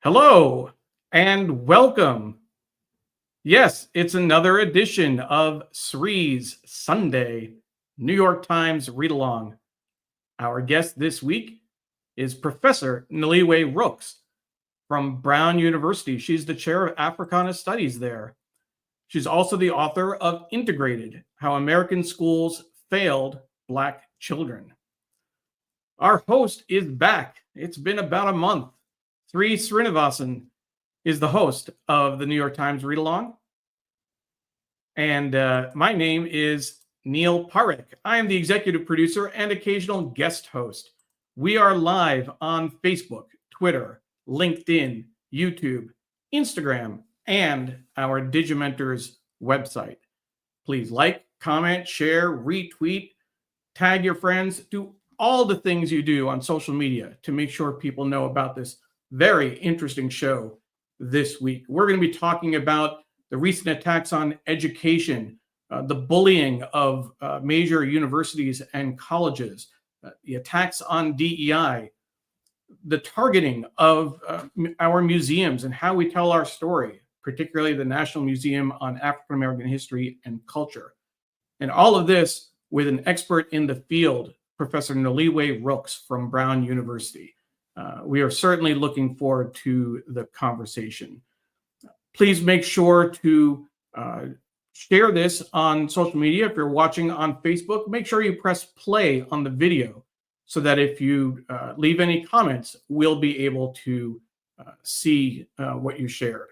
Hello and welcome. Yes, it's another edition of Sree's Sunday New York Times Read Along. Our guest this week is Professor Noliwe Rooks from Brown University. She's the chair of Africana Studies there. She's also the author of Integrated: How American Schools Failed Black Children. Our host is back. It's been about a month. Sree Sreenivasan is the host of the New York Times Read Along. And my name is Neil Parekh. I am the executive producer and occasional guest host. We are live on Facebook, Twitter, LinkedIn, YouTube, Instagram, and our Digimentors website. Please like, comment, share, retweet, tag your friends, do all the things you do on social media to make sure people know about this very interesting show this week. We're going to be talking about the recent attacks on education, the bullying of major universities and colleges, the attacks on DEI, the targeting of our museums and how we tell our story, particularly the National Museum on African American History and Culture. And all of this with an expert in the field, Professor Noliwe Rooks from Brown University. We are certainly looking forward to the conversation. Please make sure to share this on social media. If you're watching on Facebook, make sure you press play on the video so that if you leave any comments, we'll be able to see what you shared.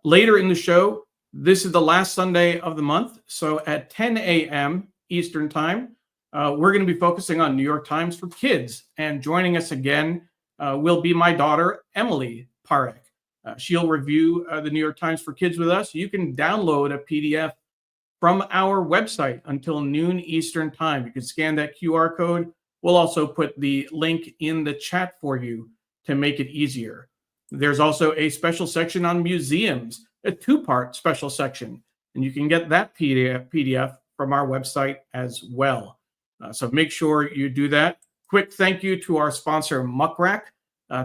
Later in the show, this is the last Sunday of the month. So at 10 a.m. Eastern Time, we're going to be focusing on New York Times for Kids. And joining us again will be my daughter, Emily Parekh. She'll review the New York Times for Kids with us. You can download a PDF from our website until noon Eastern Time. You can scan that QR code. We'll also put the link in the chat for you to make it easier. There's also a special section on museums, a two-part special section, and you can get that PDF from our website as well. So make sure you do that. Quick thank you to our sponsor, Muckrack.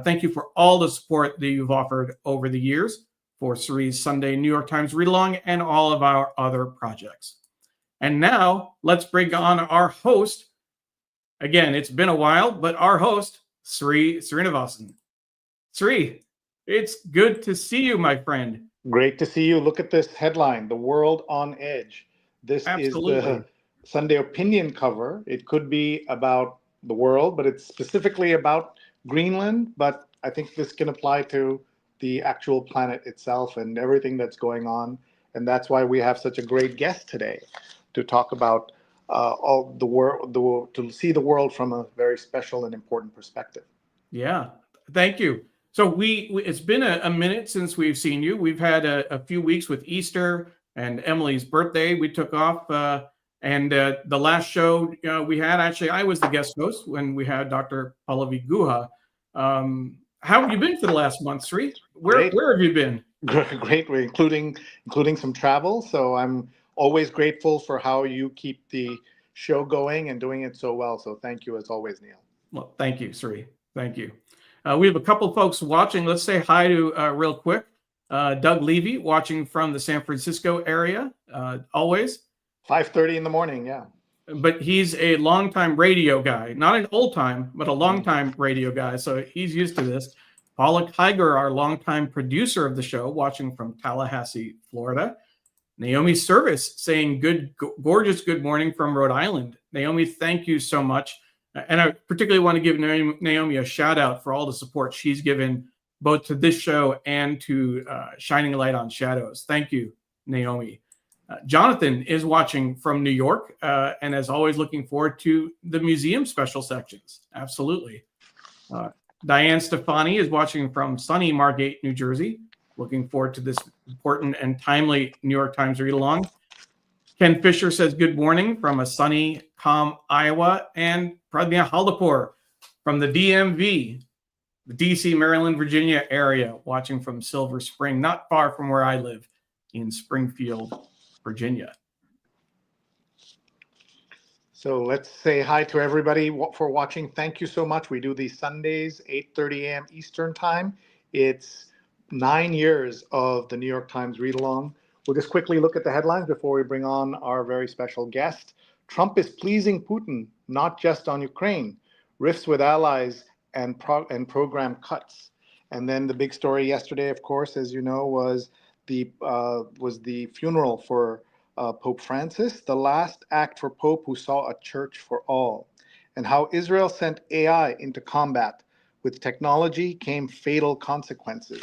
Thank you for all the support that you've offered over the years for Sree's Sunday New York Times Read Along and all of our other projects. And now let's bring on our host. Again, it's been a while, but our host, Sree Sreenivasan. Sree, it's good to see you, my friend. Great to see you. Look at this headline, The World on Edge. This Absolutely. is the Sunday opinion cover. It could be about the world, but it's specifically about Greenland. But I think this can apply to the actual planet itself and everything that's going on. And that's why we have such a great guest today to talk about all the world, to see the world from a very special and important perspective. Yeah, thank you. So it's been a minute since we've seen you. We've had a few weeks with Easter and Emily's birthday. We took off, and the last show we had, actually, I was the guest host when we had Dr. Pallavi Guha. How have you been for the last month, Sree? Where have you been? Great, including some travel. So I'm always grateful for how you keep the show going and doing it so well. So thank you as always, Neil. Well, thank you, Sree. Thank you. We have a couple folks watching. Let's say hi to real quick. Doug Levy watching from the San Francisco area, always. 5:30 in the morning, yeah. But he's a longtime radio guy, not an old time, but a longtime radio guy. So he's used to this. Paula Kiger, our longtime producer of the show, watching from Tallahassee, Florida. Naomi Service saying gorgeous good morning from Rhode Island. Naomi, thank you so much. And I particularly want to give Naomi a shout out for all the support she's given both to this show and to Shining a Light on Shadows. Thank you, Naomi. Jonathan is watching from New York and as always looking forward to the museum special sections. Absolutely. Diane Stefani is watching from sunny Margate, New Jersey. Looking forward to this important and timely New York Times read along. Ken Fisher says good morning from a sunny, calm Iowa, and Pragya Haldapur from the DMV, the DC, Maryland, Virginia area, watching from Silver Spring, not far from where I live in Springfield, Virginia. So let's say hi to everybody for watching. Thank you so much. We do these Sundays, 8:30 a.m. Eastern Time. It's 9 years of the New York Times read along. We'll just quickly look at the headlines before we bring on our very special guest. Trump is pleasing Putin, not just on Ukraine. Rifts with allies and program cuts. And then the big story yesterday, of course, as you know, was the funeral for Pope Francis, the last act for Pope who saw a church for all, and how Israel sent AI into combat. With technology came fatal consequences.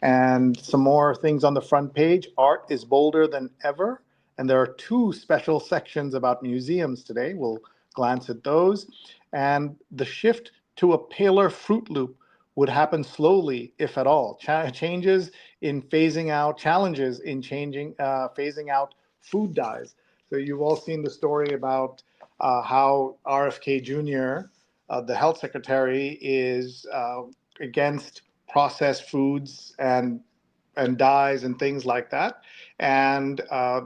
And some more things on the front page. Art is bolder than ever. And there are two special sections about museums today. We'll glance at those. And the shift to a paler Fruit Loop would happen slowly, if at all. Challenges in phasing out food dyes. So you've all seen the story about how RFK Jr., the health secretary, is against processed foods and dyes and things like that. And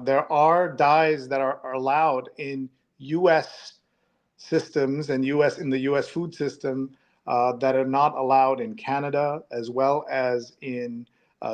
there are dyes that are allowed in U.S. systems and in the U.S. food system that are not allowed in Canada, as well as in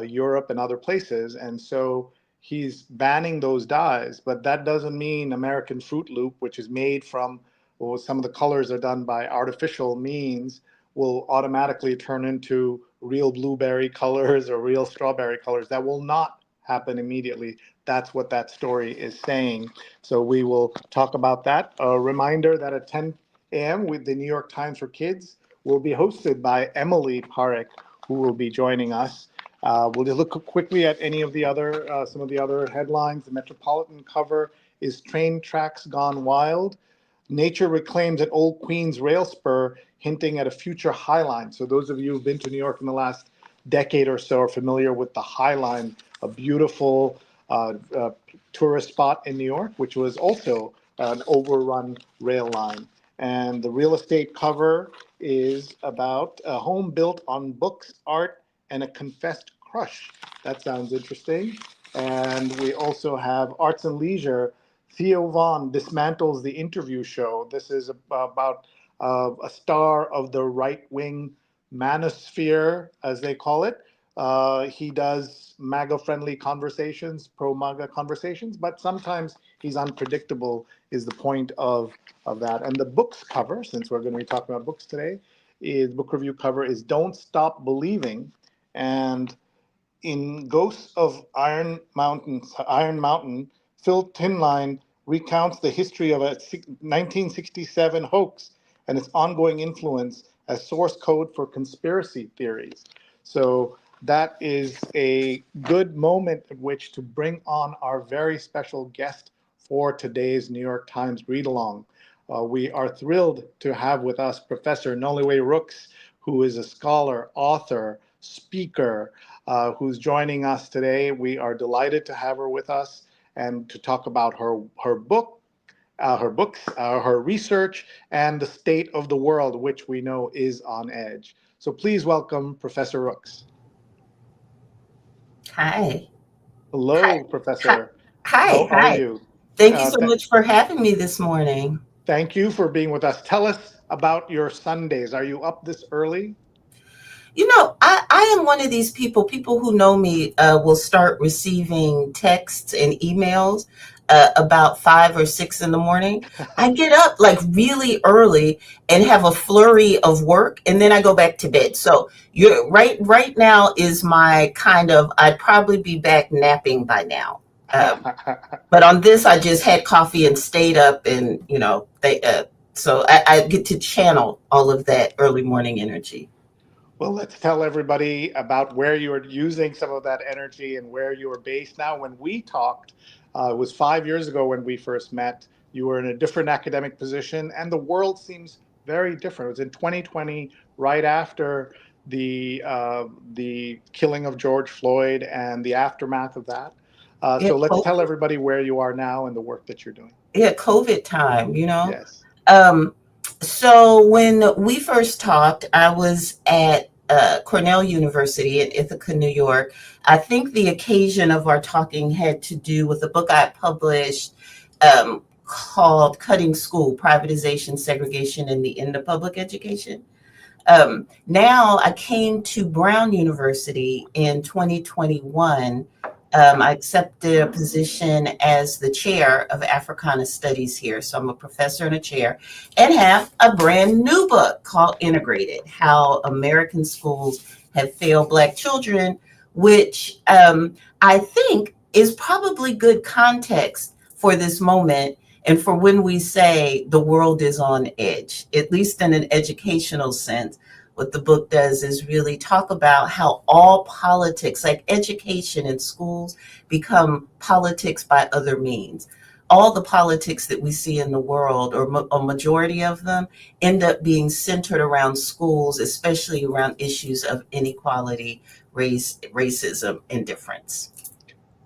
Europe and other places. And so he's banning those dyes, but that doesn't mean American Fruit Loop, which is made from, well, some of the colors are done by artificial means, will automatically turn into real blueberry colors or real strawberry colors. That will not happen immediately. That's what that story is saying. So we will talk about that. A reminder that at 10 a.m. with the New York Times for Kids will be hosted by Emily Parekh, who will be joining us. We'll just look quickly at any of the other, some of the other headlines. The Metropolitan cover is Train Tracks Gone Wild. Nature reclaims at Old Queens rail spur, hinting at a future High Line. So those of you who've been to New York in the last decade or so are familiar with the High Line, a beautiful tourist spot in New York, which was also an overrun rail line. And the real estate cover is about a home built on books, art, and a confessed crush. That sounds interesting. And we also have Arts and Leisure. Theo Vaughn dismantles the interview show. This is about a star of the right-wing manosphere, as they call it. He does MAGA-friendly conversations, pro-MAGA conversations, but sometimes he's unpredictable, is the point of that. And the books cover, since we're going to be talking about books today, is book review cover is Don't Stop Believing. And in Ghosts of Iron Mountain, Phil Tinline recounts the history of a 1967 hoax and its ongoing influence as source code for conspiracy theories. So that is a good moment at which to bring on our very special guest for today's New York Times read along. We are thrilled to have with us Professor Noliwe Rooks, who is a scholar, author, speaker, who's joining us today. We are delighted to have her with us and to talk about her books, her research, and the state of the world, which we know is on edge. So please welcome Professor Rooks. Hi. Hello, Hi. Professor. Hi. How are Hi. you? Thank you so much for having me this morning. Thank you for being with us. Tell us about your Sundays. Are you up this early? You know, I am one of these people who know me will start receiving texts and emails about 5 or 6 in the morning. I get up like really early and have a flurry of work, and then I go back to bed. So you're right now is my kind of, I'd probably be back napping by now. But on this, I just had coffee and stayed up, and so I get to channel all of that early morning energy. Well, let's tell everybody about where you are using some of that energy and where you are based now. When we talked, it was 5 years ago when we first met. You were in a different academic position, and the world seems very different. It was in 2020, right after the killing of George Floyd and the aftermath of that. So let's tell everybody where you are now and the work that you're doing. Yeah, COVID time, Yes. So when we first talked, I was at Cornell University in Ithaca, New York. I think the occasion of our talking had to do with a book I published called Cutting School, Privatization, Segregation, and the End of Public Education. Now I came to Brown University in 2021. I accepted a position as the chair of Africana Studies here. So I'm a professor and a chair, and have a brand new book called Integrated: How American Schools Have Failed Black Children, which I think is probably good context for this moment and for when we say the world is on edge, at least in an educational sense. What the book does is really talk about how all politics, like education in schools, become politics by other means. All the politics that we see in the world, or a majority of them, end up being centered around schools, especially around issues of inequality, racism, and difference.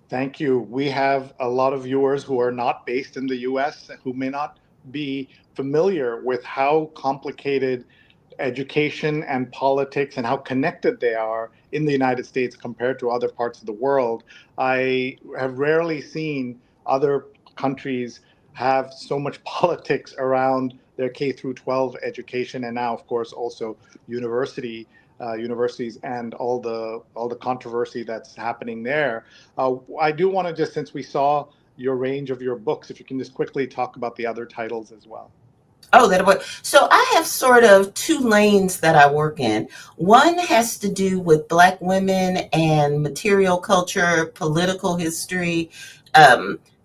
Thank you. We have a lot of viewers who are not based in the US who may not be familiar with how complicated education and politics and how connected they are in the United States compared to other parts of the world. I have rarely seen other countries have so much politics around their K through 12 education, and now, of course, also universities and all the controversy that's happening there. I do want to just, since we saw your range of your books, if you can just quickly talk about the other titles as well. Oh, that work. So I have sort of two lanes that I work in. One has to do with Black women and material culture, political history,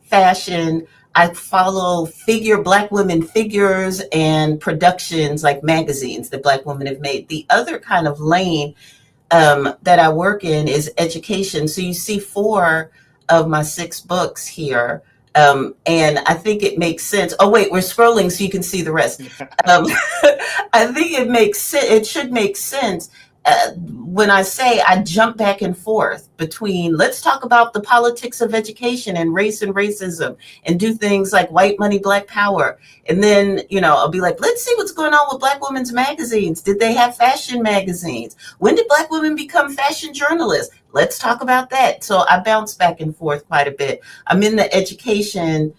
fashion. I follow Black women figures and productions like magazines that Black women have made. The other kind of lane that I work in is education. So you see four of my six books here. And I think it makes sense. Oh, wait, we're scrolling so you can see the rest. Um, I think it makes sense. It should make sense when I say I jump back and forth between let's talk about the politics of education and race and racism and do things like white money, black power. And then, I'll be like, let's see what's going on with Black women's magazines. Did they have fashion magazines? When did Black women become fashion journalists? Let's talk about that. So I bounce back and forth quite a bit. I'm in the education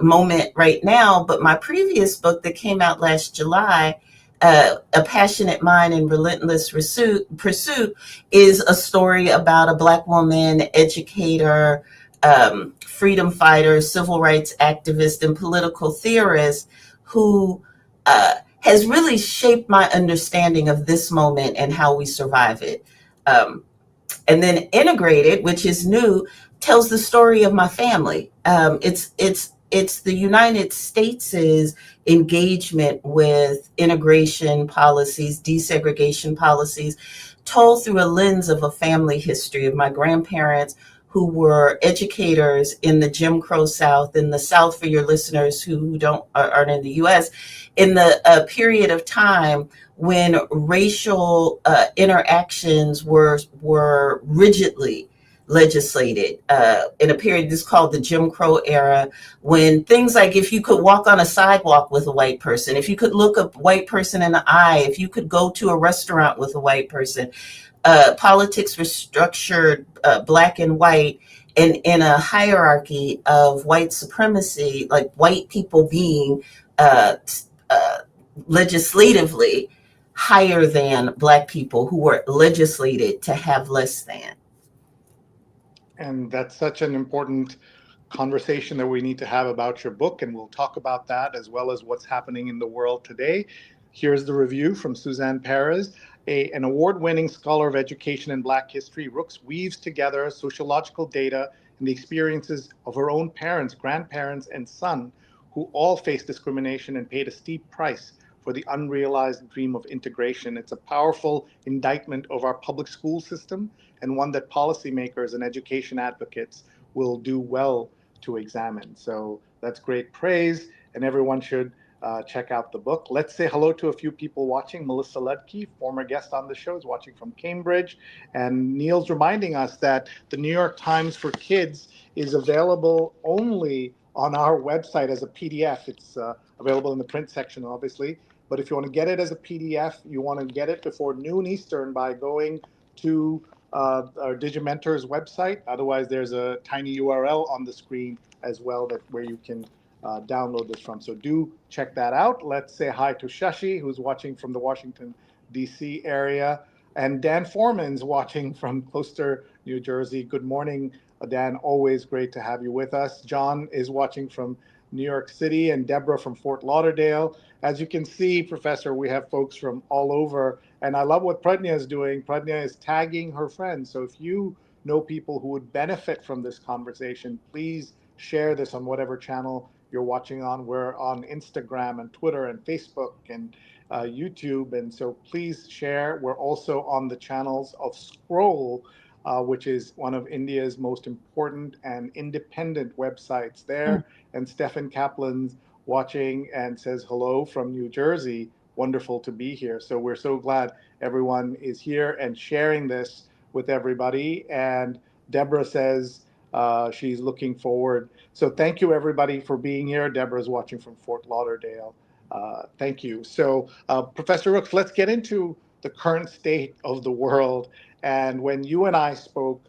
moment right now, but my previous book that came out last July, A Passionate Mind and Relentless Pursuit, is a story about a Black woman educator, freedom fighter, civil rights activist, and political theorist who has really shaped my understanding of this moment and how we survive it. And then Integrated, which is new, tells the story of my family. It's the United States' engagement with integration policies, desegregation policies, told through a lens of a family history of my grandparents who were educators in the Jim Crow South, in the South for your listeners who aren't in the U.S., in the period of time when racial interactions were rigidly legislated in a period this is called the Jim Crow era, when things like if you could walk on a sidewalk with a white person, if you could look a white person in the eye, if you could go to a restaurant with a white person, politics were structured black and white and in a hierarchy of white supremacy, like white people being legislatively higher than Black people who were legislated to have less than. And that's such an important conversation that we need to have about your book, and we'll talk about that as well as what's happening in the world today. Here's the review from Suzanne Perez. An award-winning scholar of education and Black history, Rooks weaves together sociological data and the experiences of her own parents, grandparents, and son, who all faced discrimination and paid a steep price for the unrealized dream of integration. It's a powerful indictment of our public school system, and one that policymakers and education advocates will do well to examine. So that's great praise, and everyone should check out the book. Let's say hello to a few people watching. Melissa Ledke, former guest on the show, is watching from Cambridge. And Neil's reminding us that the New York Times for Kids is available only on our website as a PDF. It's available in the print section, obviously. But if you want to get it as a PDF, you want to get it before noon Eastern by going to our Digimentors website. Otherwise, there's a tiny URL on the screen as well where you can download this from. So do check that out. Let's say hi to Shashi, who's watching from the Washington, DC area. And Dan Foreman's watching from Gloucester, New Jersey. Good morning, Dan. Always great to have you with us. John is watching from New York City, and Deborah from Fort Lauderdale. As you can see, Professor, we have folks from all over. And I love what Pradnya is doing. Pradnya is tagging her friends. So if you know people who would benefit from this conversation, please share this on whatever channel you're watching on. We're on Instagram and Twitter and Facebook and YouTube. And so please share. We're also on the channels of Scroll, which is one of India's most important and independent websites there. And Stefan Kaplan's watching and says hello from New Jersey. Wonderful to be here. So we're so glad everyone is here and sharing this with everybody. And Deborah says she's looking forward. So thank you, everybody, for being here. Deborah's watching from Fort Lauderdale. Thank you. So Professor Rooks, let's get into the current state of the world. And when you and I spoke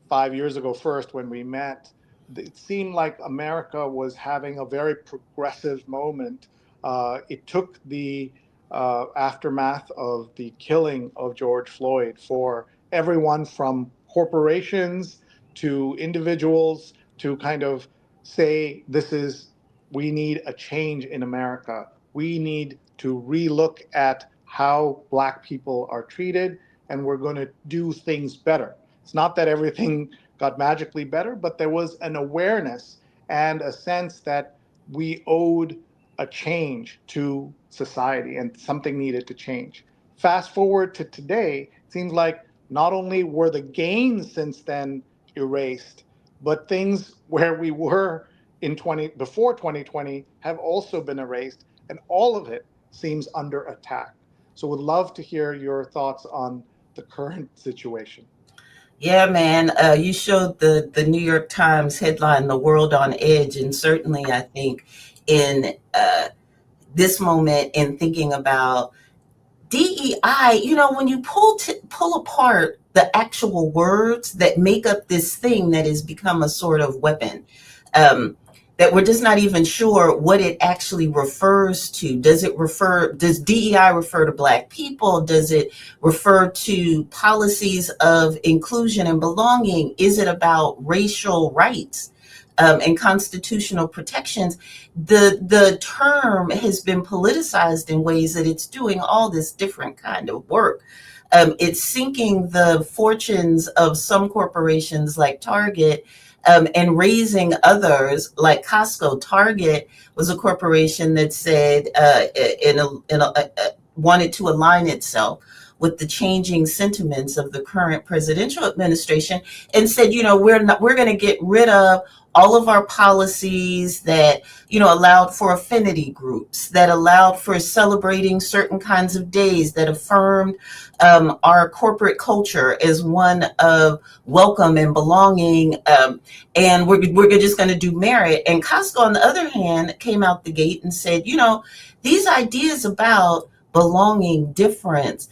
5 years ago first, when we met, it seemed like America was having a very progressive moment. It took the aftermath of the killing of George Floyd for everyone from corporations to individuals to kind of say, we need a change in America. We need to relook at how Black people are treated, and we're going to do things better. It's not that everything got magically better, but there was an awareness and a sense that we owed a change to society and something needed to change. Fast forward to today, it seems like not only were the gains since then erased, but things where we were before 2020 have also been erased, and all of it seems under attack. So would love to hear your thoughts on the current situation. Yeah, man. You showed the New York Times headline, "The World on Edge," and certainly I think in this moment, in thinking about DEI, when you pull apart the actual words that make up this thing that has become a sort of weapon, that we're just not even sure what it actually refers to. Does DEI refer to Black people? Does it refer to policies of inclusion and belonging? Is it about racial rights and constitutional protections? The term has been politicized in ways that it's doing all this different kind of work. It's sinking the fortunes of some corporations like Target, and raising others like Costco. Target was a corporation that said wanted to align itself with the changing sentiments of the current presidential administration, and said, we're going to get rid of all of our policies that allowed for affinity groups, that allowed for celebrating certain kinds of days, that affirmed our corporate culture as one of welcome and belonging, and we're just going to do merit. And Costco, on the other hand, came out the gate and said, these ideas about belonging, difference,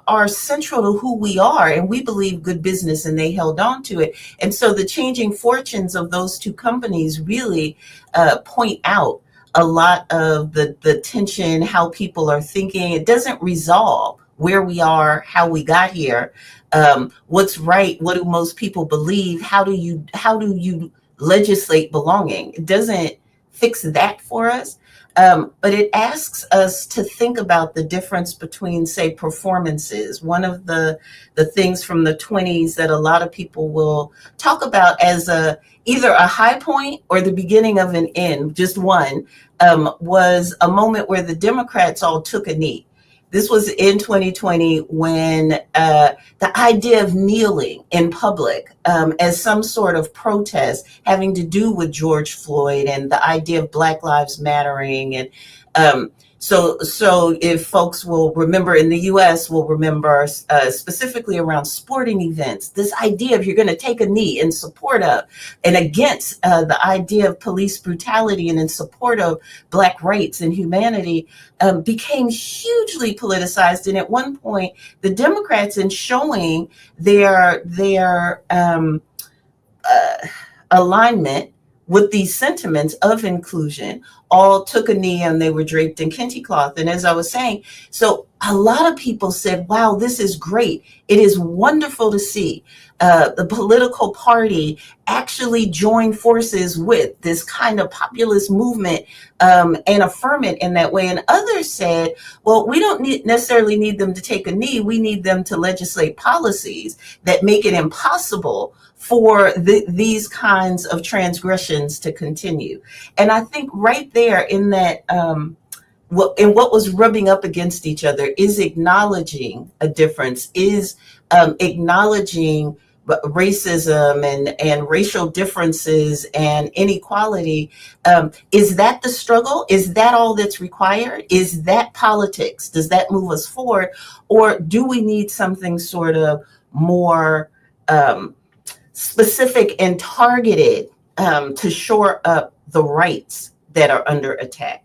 are central to who we are, and we believe good business, and they held on to it. And so the changing fortunes of those two companies really point out a lot of the tension, how people are thinking. It doesn't resolve where we are, how we got here, what's right, what do most people believe, how do you legislate belonging. It doesn't fix that for us. But it asks us to think about the difference between, say, performances. One of the things from the 1920s that a lot of people will talk about as either a high point or the beginning of an end, just one, was a moment where the Democrats all took a knee. This was in 2020 when the idea of kneeling in public as some sort of protest having to do with George Floyd and the idea of Black Lives Mattering. And so if folks will remember, in the US will remember specifically around sporting events, this idea of you're going to take a knee in support of and against the idea of police brutality and in support of Black rights and humanity became hugely politicized. And at one point, the Democrats, in showing their alignment with these sentiments of inclusion, all took a knee and they were draped in kente cloth. And as I was saying, so a lot of people said, wow, this is great. It is wonderful to see the political party actually join forces with this kind of populist movement and affirm it in that way. And others said, well, we don't necessarily need them to take a knee. We need them to legislate policies that make it impossible for these kinds of transgressions to continue. And I think right there in that, what was rubbing up against each other is acknowledging a difference, is acknowledging racism and racial differences and inequality. Is that the struggle? Is that all that's required? Is that politics? Does that move us forward? Or do we need something sort of more specific and targeted to shore up the rights that are under attack?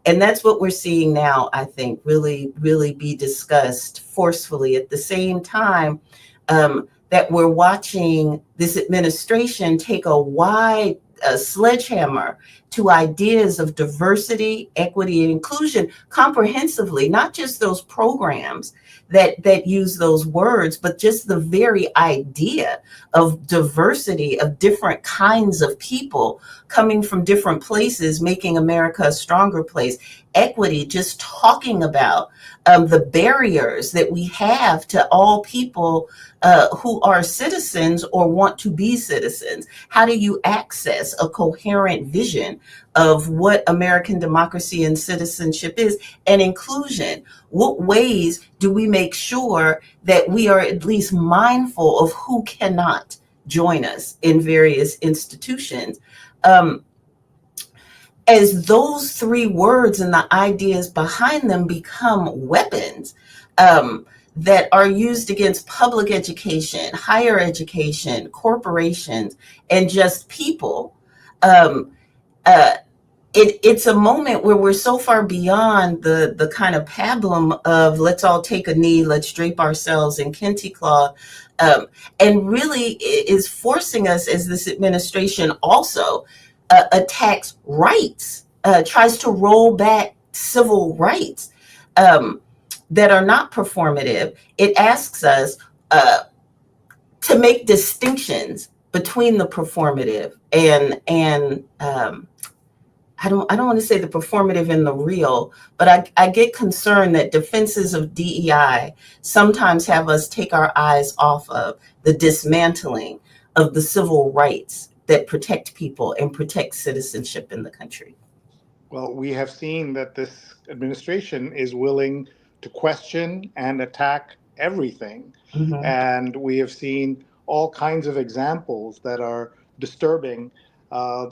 And that's what we're seeing now, I think, really, really be discussed forcefully at the same time that we're watching this administration take a wide sledgehammer to ideas of diversity, equity, and inclusion comprehensively, not just those programs that use those words, but just the very idea of diversity, of different kinds of people coming from different places, making America a stronger place. Equity, just talking about the barriers that we have to all people who are citizens or want to be citizens. How do you access a coherent vision of what American democracy and citizenship is, and inclusion? What ways do we make sure that we are at least mindful of who cannot join us in various institutions? As those three words and the ideas behind them become weapons that are used against public education, higher education, corporations, and just people, it's a moment where we're so far beyond the kind of pablum of let's all take a knee, let's drape ourselves in kente cloth, and really is forcing us, as this administration also attacks rights, tries to roll back civil rights that are not performative. It asks us to make distinctions between the performative and I don't want to say the performative and the real, but I get concerned that defenses of DEI sometimes have us take our eyes off of the dismantling of the civil rights that protect people and protect citizenship in the country. Well, we have seen that this administration is willing to question and attack everything. Mm-hmm. And we have seen all kinds of examples that are disturbing.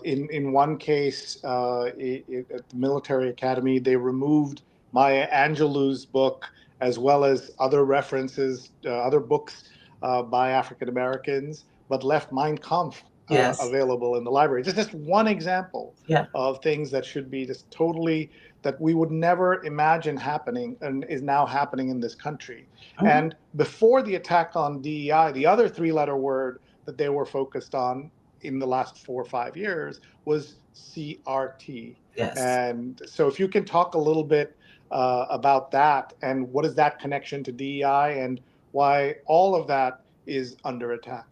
In one case, at the military academy, they removed Maya Angelou's book, as well as other references, other books by African Americans, but left Mein Kampf available in the library. Just one example of things that should be just totally, that we would never imagine happening and is now happening in this country. Mm-hmm. And before the attack on DEI, the other three-letter word that they were focused on in the last 4 or 5 years was CRT. Yes. And so if you can talk a little bit about that, and what is that connection to DEI and why all of that is under attack?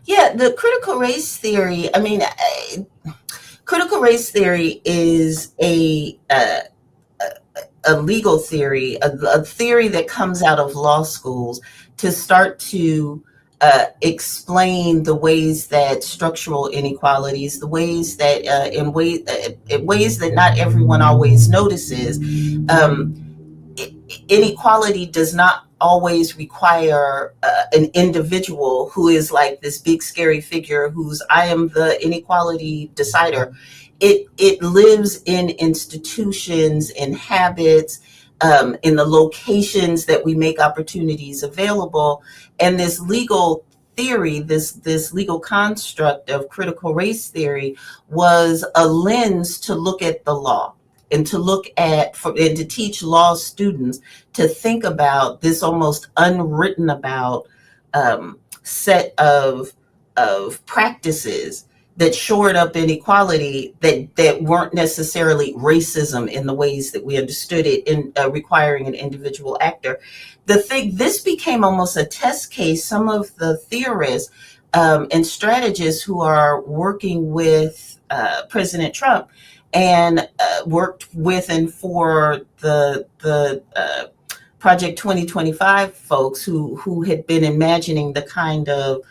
Yeah, the critical race theory, I mean, critical race theory is a legal theory, a theory that comes out of law schools to start to explain the ways that structural inequalities, the ways that in ways that not everyone always notices, inequality does not always require an individual who is like this big scary figure who's I am the inequality decider. It lives in institutions, in habits, in the locations that we make opportunities available. And this legal theory, this legal construct of critical race theory was a lens to look at the law and to look at and to teach law students to think about this almost unwritten about set of practices that shored up inequality that weren't necessarily racism in the ways that we understood it in requiring an individual actor. This became almost a test case. Some of the theorists and strategists who are working with President Trump and worked with and for the Project 2025 folks who had been imagining the kind of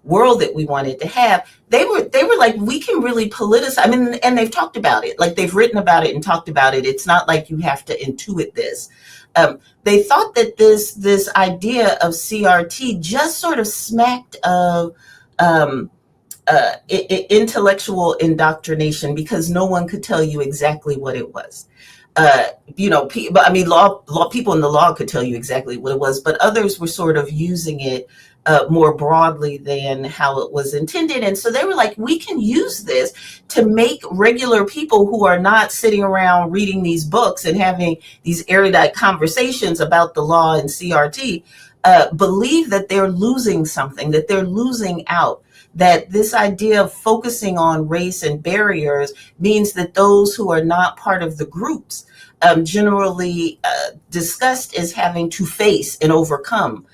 world that we wanted to have, they were like, we can really politicize. I mean, and they've talked about it, like they've written about it and talked about it. It's not like you have to intuit this. They thought that this idea of CRT just sort of smacked of intellectual indoctrination, because no one could tell you exactly what it was. But I mean, law people in the law could tell you exactly what it was, but others were sort of using it more broadly than how it was intended. And so they were like, we can use this to make regular people who are not sitting around reading these books and having these erudite conversations about the law and CRT believe that they're losing something, that they're losing out. That this idea of focusing on race and barriers means that those who are not part of the groups, generally discussed as having to face and overcome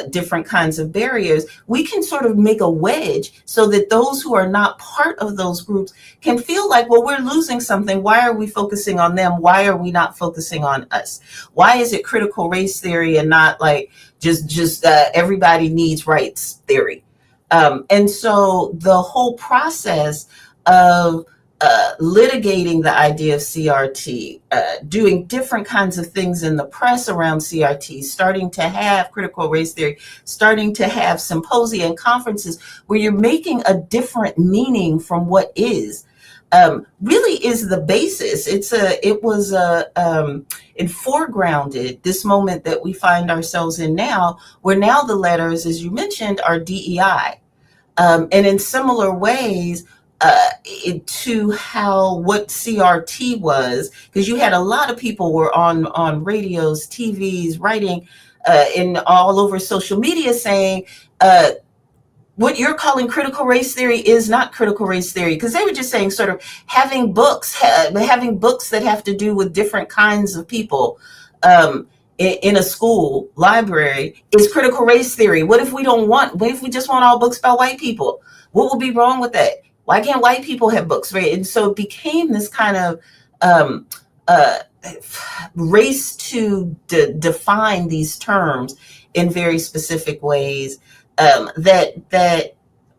different kinds of barriers, we can sort of make a wedge so that those who are not part of those groups can feel like, well, we're losing something. Why are we focusing on them? Why are we not focusing on us? Why is it critical race theory and not like just everybody needs rights theory? And so the whole process of litigating the idea of CRT, doing different kinds of things in the press around CRT, starting to have critical race theory, starting to have symposia and conferences where you're making a different meaning from what is, really is the basis. It foregrounded this moment that we find ourselves in now, where now the letters, as you mentioned, are DEI. And in similar ways to what CRT was, because you had a lot of people were on radios, TVs, writing in all over social media saying, what you're calling critical race theory is not critical race theory, because they were just saying sort of having books that have to do with different kinds of people in a school library is critical race theory. What if we just want all books about white people? What will be wrong with that? Why can't white people have books, right? And so it became this kind of race to define these terms in very specific ways that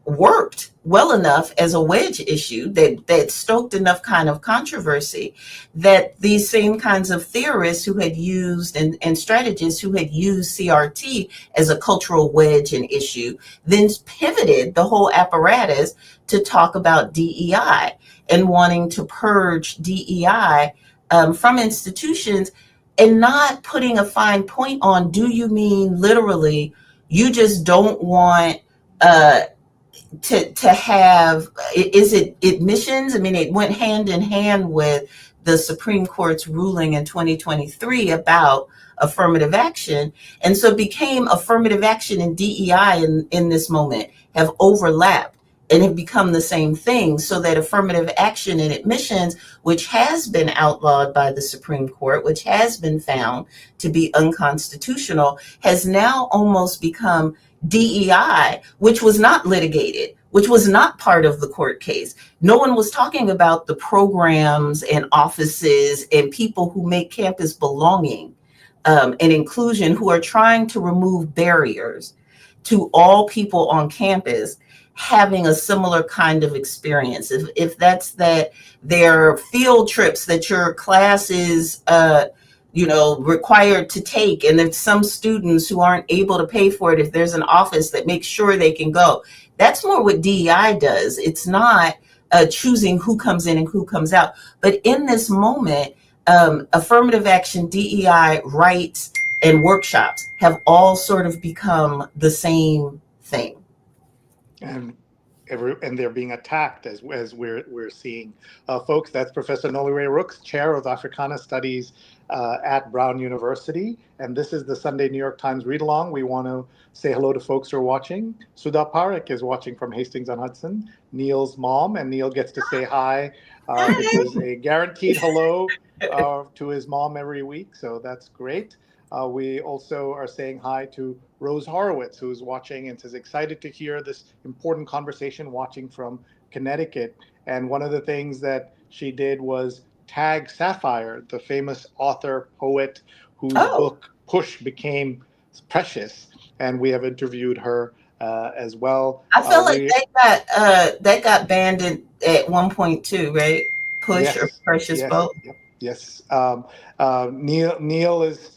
worked well enough as a wedge issue, that stoked enough kind of controversy, that these same kinds of theorists who had used and strategists who had used CRT as a cultural wedge and issue then pivoted the whole apparatus to talk about DEI and wanting to purge DEI from institutions, and not putting a fine point on, do you mean literally you just don't want to have, is it admissions? I mean, it went hand in hand with the Supreme Court's ruling in 2023 about affirmative action. And so it became affirmative action and DEI in this moment have overlapped and have become the same thing, so that affirmative action and admissions, which has been outlawed by the Supreme Court, which has been found to be unconstitutional, has now almost become DEI, which was not litigated, which was not part of the court case. No one was talking about the programs and offices and people who make campus belonging and inclusion, who are trying to remove barriers to all people on campus having a similar kind of experience. If that's that their field trips that your class is required to take, and there's some students who aren't able to pay for it, if there's an office that makes sure they can go, that's more what DEI does. It's not choosing who comes in and who comes out. But in this moment, affirmative action, DEI, rights, and workshops have all sort of become the same thing. And they're being attacked as we're seeing. Folks, that's Professor Noliwe Rooks, Chair of Africana Studies at Brown University. And this is the Sunday New York Times Read Along. We want to say hello to folks who are watching. Sudha Parekh is watching from Hastings-on-Hudson, Neil's mom, and Neil gets to say hi, which is a guaranteed hello to his mom every week. So that's great. We also are saying hi to Rose Horowitz, who's watching and is excited to hear this important conversation, watching from Connecticut. And one of the things that she did was tag Sapphire, the famous author, poet, whose book Push became precious. And we have interviewed her as well. I feel like that got banned at one point too, right? Push or Precious book. Yes. Neil is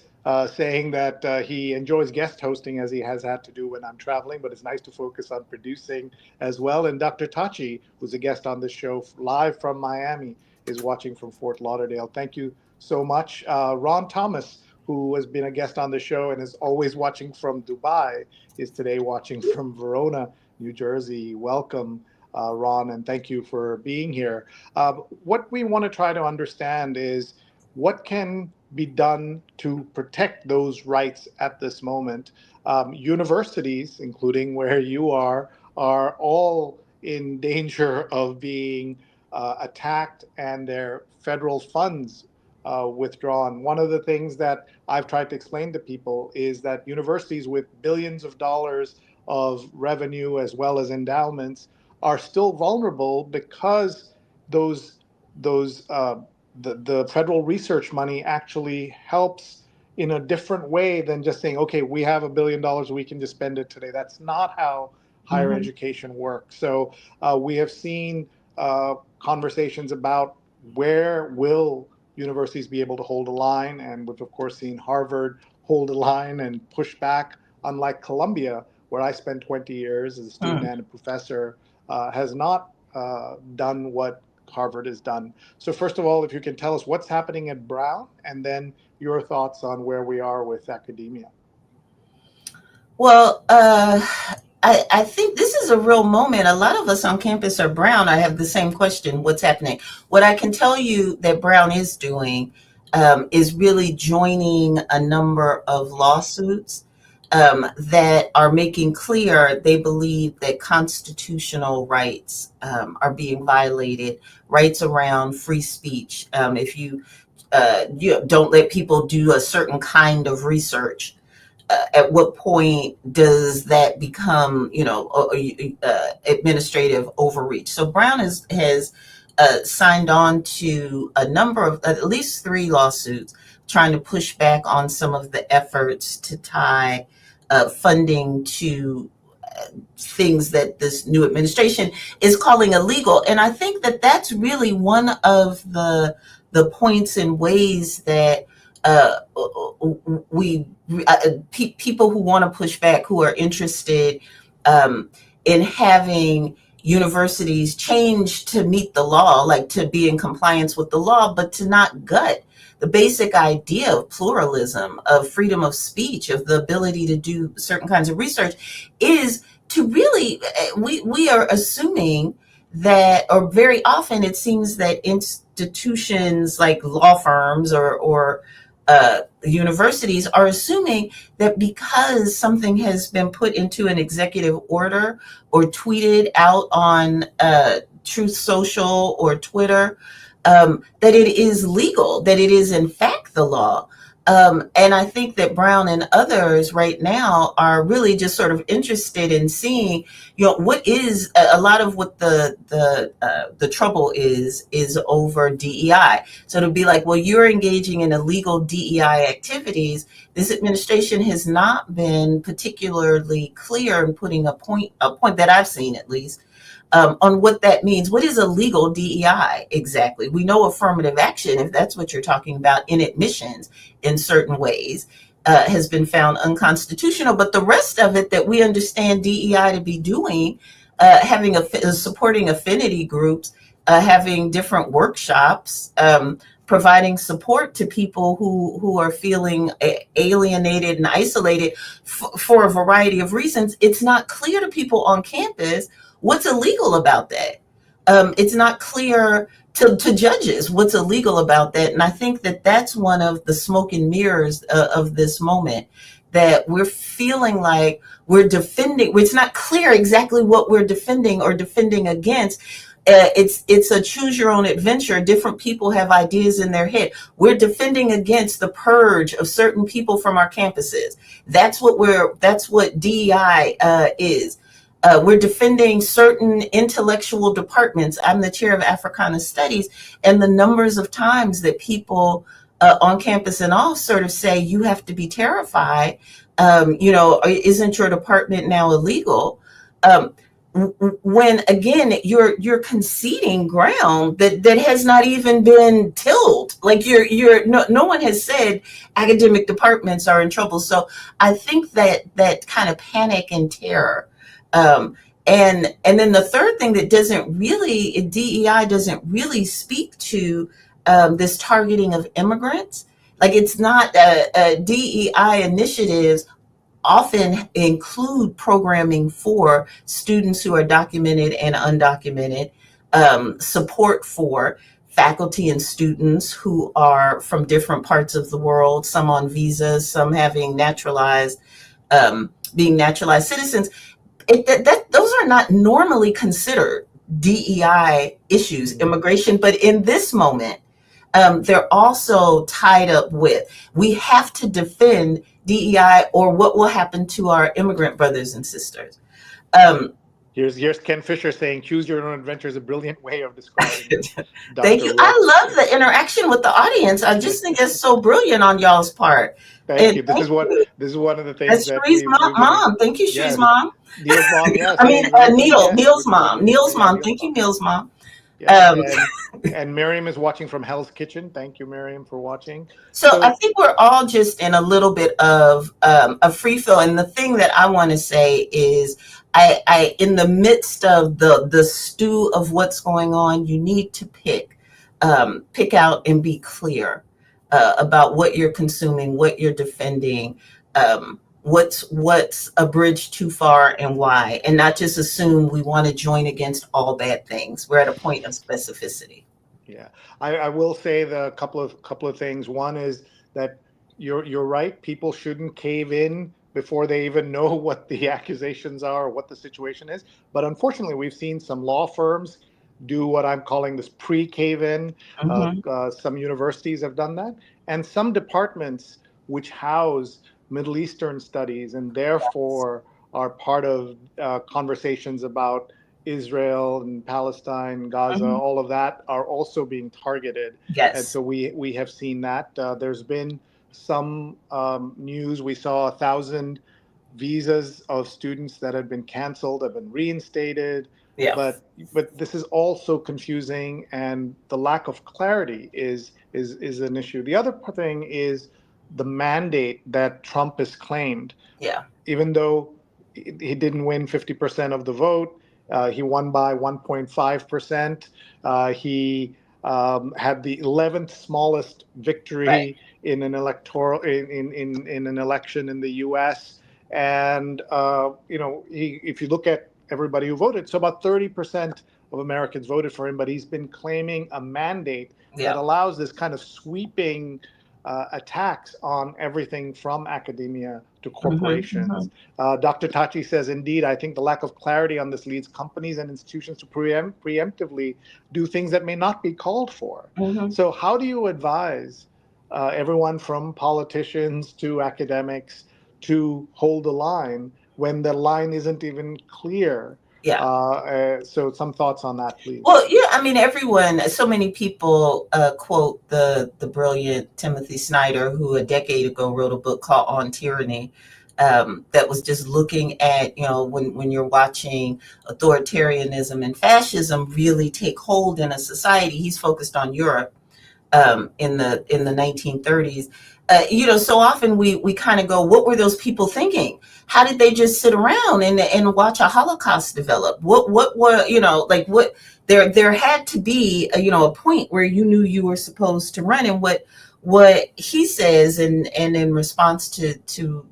saying that he enjoys guest hosting, as he has had to do when I'm traveling, but it's nice to focus on producing as well. And Dr. Tachi, who's a guest on the show live from Miami, is watching from Fort Lauderdale. Thank you so much. Ron Thomas, who has been a guest on the show and is always watching from Dubai, is today watching from Verona, New Jersey. Welcome, Ron, and thank you for being here. What we want to try to understand is what can be done to protect those rights at this moment. Universities, including where you are all in danger of being attacked and their federal funds withdrawn. One of the things that I've tried to explain to people is that universities with billions of dollars of revenue as well as endowments are still vulnerable because the federal research money actually helps in a different way than just saying, okay, we have $1 billion, we can just spend it today. That's not how higher education works. So we have seen conversations about where will universities be able to hold a line, and we've of course seen Harvard hold a line and push back, unlike Columbia, where I spent 20 years as a student and a professor, has not done what Harvard has done. So first of all, if you can tell us what's happening at Brown, and then your thoughts on where we are with academia. Well, I think this is a real moment. A lot of us on campus are Brown. I have the same question. What's happening? What I can tell you that Brown is doing is really joining a number of lawsuits that are making clear they believe that constitutional rights are being violated, rights around free speech. If you don't let people do a certain kind of research, at what point does that become, administrative overreach? So Brown has signed on to a number of, at least 3 lawsuits, trying to push back on some of the efforts to tie funding to things that this new administration is calling illegal. And I think that that's really one of the points and ways that people who want to push back, who are interested in having universities change to meet the law, like to be in compliance with the law, but to not gut the basic idea of pluralism, of freedom of speech, of the ability to do certain kinds of research, is to really, we are assuming that, or very often it seems that institutions like law firms or universities are assuming that because something has been put into an executive order or tweeted out on Truth Social or Twitter, that it is legal, that it is in fact the law. And I think that Brown and others right now are really just sort of interested in seeing, what is a lot of what the trouble is over DEI. So to be like, well, you're engaging in illegal DEI activities. This administration has not been particularly clear in putting a point that I've seen at least, on what that means. What is illegal DEI exactly? We know affirmative action, if that's what you're talking about, in admissions in certain ways, has been found unconstitutional. But the rest of it that we understand DEI to be doing, supporting affinity groups, having different workshops, providing support to people who are feeling alienated and isolated for a variety of reasons. It's not clear to people on campus what's illegal about that. it's not clear to judges what's illegal about that. And I think that that's one of the smoke and mirrors of this moment, that we're feeling like we're defending. It's not clear exactly what we're defending or defending against. It's a choose your own adventure. Different people have ideas in their head. We're defending against the purge of certain people from our campuses. That's what DEI is. We're defending certain intellectual departments. I'm the chair of Africana Studies, and the numbers of times that people on campus and all sort of say, you have to be terrified. Isn't your department now illegal? When again, you're conceding ground that has not even been tilled. Like no one has said academic departments are in trouble. So I think that kind of panic and terror. And then the third thing that DEI doesn't really speak to this targeting of immigrants. Like, it's not DEI initiatives often include programming for students who are documented and undocumented, support for faculty and students who are from different parts of the world, some on visas, some having being naturalized citizens. Those are not normally considered DEI issues, immigration, but in this moment, they're also tied up with, we have to defend DEI or what will happen to our immigrant brothers and sisters. Here's Ken Fisher saying, choose your own adventure is a brilliant way of describing it. Thank you. I love the interaction with the audience. I just think it's so brilliant on y'all's part. Thank you. This is one of the things that Shree's mom. Thank you, Shree's mom. Neil's mom, yes. I mean, Neil's mom. Neil's mom. Thank you, Neil's mom. Yes, and Miriam is watching from Hell's Kitchen. Thank you, Miriam, for watching. So I think we're all just in a little bit of a free flow. And the thing that I want to say is, I in the midst of the stew of what's going on, you need to pick out and be clear about what you're consuming, what you're defending, what's a bridge too far and why, and not just assume we want to join against all bad things. We're at a point of specificity. Yeah, I will say the couple of things. One is that you're right. People shouldn't cave in before they even know what the accusations are or what the situation is. But unfortunately, we've seen some law firms do what I'm calling this pre-cave-in. Some universities have done that, and some departments which house Middle Eastern studies and therefore are part of conversations about Israel and Palestine, Gaza, all of that are also being targeted. Yes. And so we have seen that. There's been some news. We saw 1,000 visas of students that had been canceled have been reinstated. Yeah. But this is also confusing, and the lack of clarity is an issue. The other thing is the mandate that Trump has claimed. Yeah. Even though he didn't win 50% of the vote, he won by 1.5%. He had the 11th smallest victory in an electoral in an election in the U.S. And if you look at everybody who voted, so about 30% of Americans voted for him, but he's been claiming a mandate that allows this kind of sweeping attacks on everything from academia to corporations. Dr. Tachi says, indeed, I think the lack of clarity on this leads companies and institutions to preemptively do things that may not be called for. So how do you advise everyone from politicians to academics to hold the line when the line isn't even clear? So some thoughts on that, please. Well, yeah, I mean, so many people quote the brilliant Timothy Snyder, who a decade ago wrote a book called On Tyranny, that was just looking at, when you're watching authoritarianism and fascism really take hold in a society. He's focused on Europe in the 1930s. So often we kind of go, what were those people thinking? How did they just sit around and watch a Holocaust develop? What were, what there had to be a point where you knew you were supposed to run. And what he says, and in response to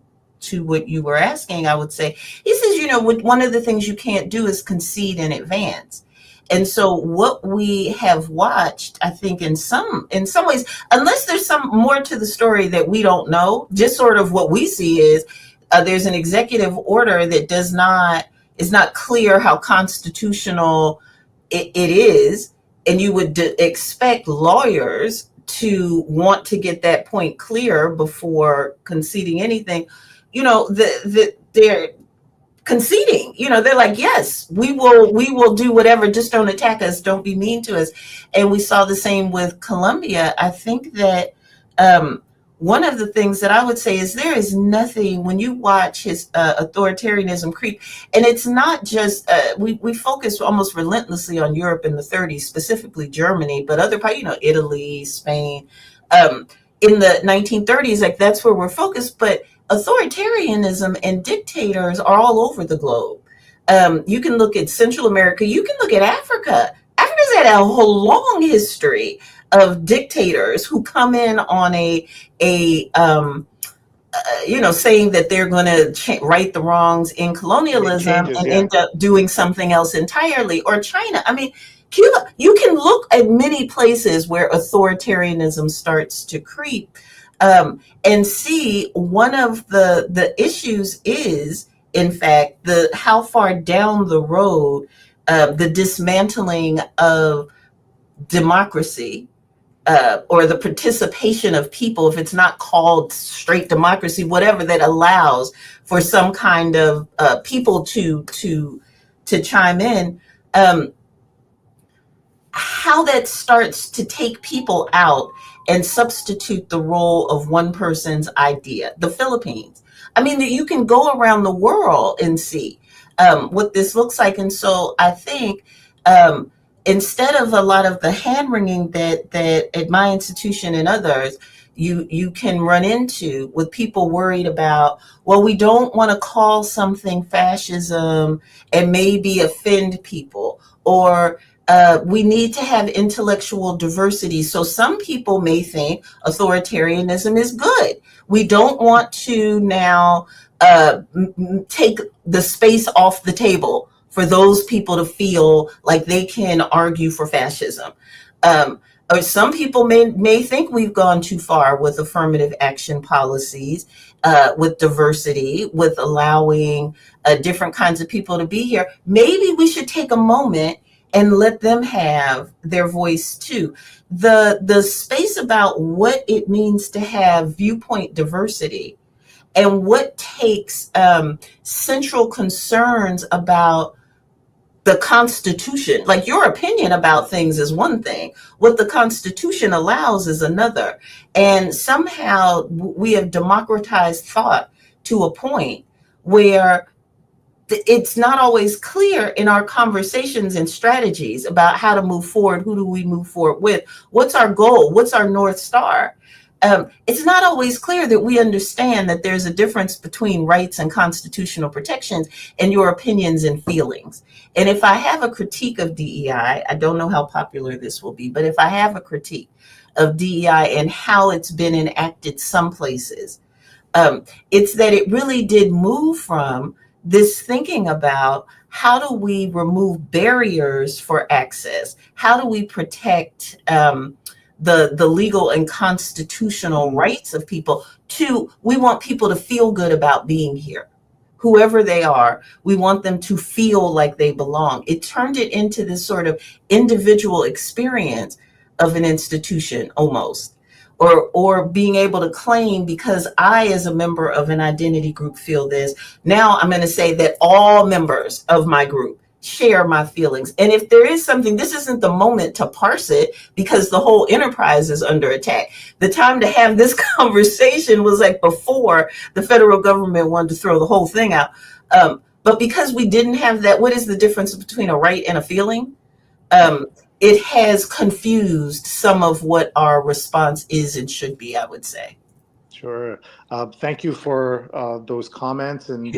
what you were asking, I would say, he says, one of the things you can't do is concede in advance. And so what we have watched, I think in some ways, unless there's some more to the story that we don't know, just sort of what we see is there's an executive order that is not clear how constitutional it is, and you would expect lawyers to want to get that point clear before conceding anything. They're conceding. They're like, yes, we will do whatever, just don't attack us, don't be mean to us. And we saw the same with Colombia. I think that one of the things that I would say is there is nothing, when you watch his authoritarianism creep, and it's not just we focus almost relentlessly on Europe in the 30s, specifically Germany, but other parts, Italy, Spain, in the 1930s, like that's where we're focused. But authoritarianism and dictators are all over the globe. You can look at Central America, you can look at Africa. Africa's had a whole long history of dictators who come in on saying that they're going to right the wrongs in colonialism and end up doing something else entirely. Or China. I mean, Cuba. You can look at many places where authoritarianism starts to creep, and see one of the issues is, in fact, how far down the road the dismantling of democracy, or the participation of people, if it's not called straight democracy, whatever, that allows for some kind of people to chime in, how that starts to take people out and substitute the role of one person's idea. The Philippines. I mean, you can go around the world and see what this looks like. And so I think instead of a lot of the hand wringing that at my institution and others, you can run into with people worried about, well, we don't want to call something fascism and maybe offend people, or we need to have intellectual diversity. So some people may think authoritarianism is good. We don't want to now take the space off the table for those people to feel like they can argue for fascism. Or some people may think we've gone too far with affirmative action policies, with diversity, with allowing different kinds of people to be here. Maybe we should take a moment and let them have their voice too. The space about what it means to have viewpoint diversity, and what takes central concerns about the Constitution. Like, your opinion about things is one thing. What the Constitution allows is another. And somehow we have democratized thought to a point where it's not always clear in our conversations and strategies about how to move forward. Who do we move forward with? What's our goal? What's our North Star? It's not always clear that we understand that there's a difference between rights and constitutional protections and your opinions and feelings. And if I have a critique of DEI, I don't know how popular this will be, but if I have a critique of DEI and how it's been enacted some places, it's that it really did move from this thinking about how do we remove barriers for access? How do we protect the legal and constitutional rights of people, to we want people to feel good about being here. Whoever they are, we want them to feel like they belong. It turned it into this sort of individual experience of an institution almost, or being able to claim, because I, as a member of an identity group, feel this. Now I'm going to say that all members of my group share my feelings. And if there is something, this isn't the moment to parse it, because the whole enterprise is under attack. The time to have this conversation was like before the federal government wanted to throw the whole thing out. But because we didn't have that, what is the difference between a right and a feeling? It has confused some of what our response is and should be, I would say. Sure. Thank you for those comments, and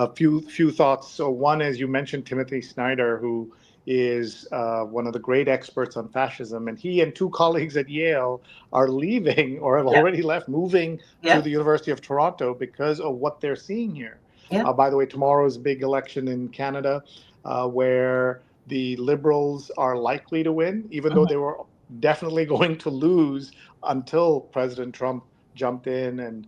a few thoughts. So one is, you mentioned Timothy Snyder, who is one of the great experts on fascism, and he and two colleagues at Yale are leaving, or have already left, moving to the University of Toronto because of what they're seeing here. By the way, tomorrow's big election in Canada, where the liberals are likely to win, even though they were definitely going to lose until President Trump jumped in and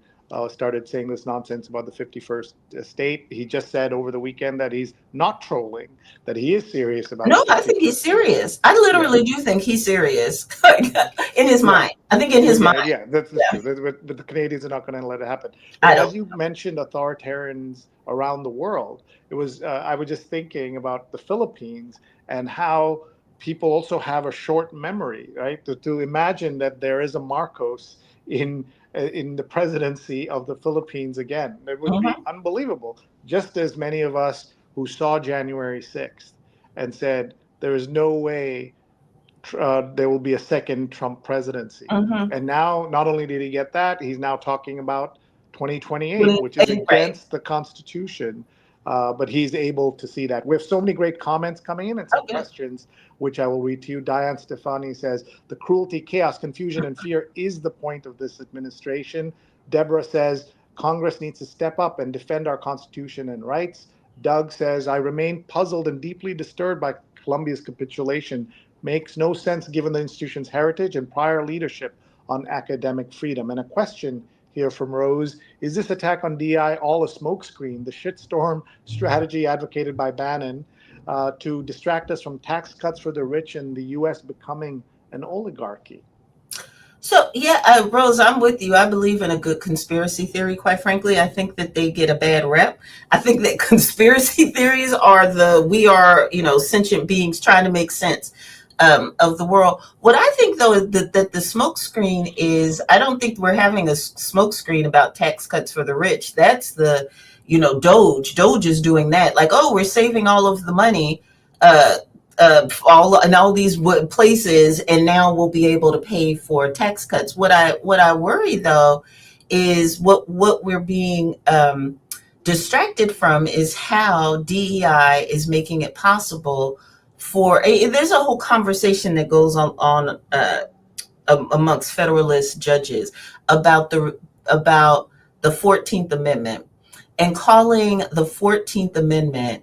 started saying this nonsense about the 51st state. He just said over the weekend that he's not trolling, that he is serious about No, the I think 51st. he's serious. I literally do think he's serious in his mind. I think in his mind. Yeah, that's true. But the Canadians are not going to let it happen. I But don't. as you mentioned, authoritarians around the world, it was I was just thinking about the Philippines and how people also have a short memory, right? To imagine that there is a Marcos in the presidency of the Philippines again, it would be unbelievable. Just as many of us who saw January 6th and said there is no way there will be a second Trump presidency. And now, not only did he get that, he's now talking about 2028, which is Right. against the Constitution. But he's able to see that. We have so many great comments coming in and some Okay. questions, which I will read to you. Diane Stefani says, the cruelty, chaos, confusion, and fear is the point of this administration. Deborah says, Congress needs to step up and defend our Constitution and rights. Doug says, I remain puzzled and deeply disturbed by Colombia's capitulation. Makes no sense given the institution's heritage and prior leadership on academic freedom. And a question here from Rose, is this attack on DI all a smokescreen, the shitstorm strategy advocated by Bannon to distract us from tax cuts for the rich and the US becoming an oligarchy? So, yeah, Rose, I'm with you. I believe in a good conspiracy theory, quite frankly. I think that they get a bad rep. I think that conspiracy theories are we are, sentient beings trying to make sense of the world. What I think, though, is that the smokescreen is, I don't think we're having a smokescreen about tax cuts for the rich. That's Doge. Doge is doing that. Like, oh, we're saving all of the money. All these places, and now we'll be able to pay for tax cuts. What I worry though is what we're being distracted from is how DEI is making it possible for there's a whole conversation that goes on amongst Federalist judges about the 14th Amendment and calling the 14th Amendment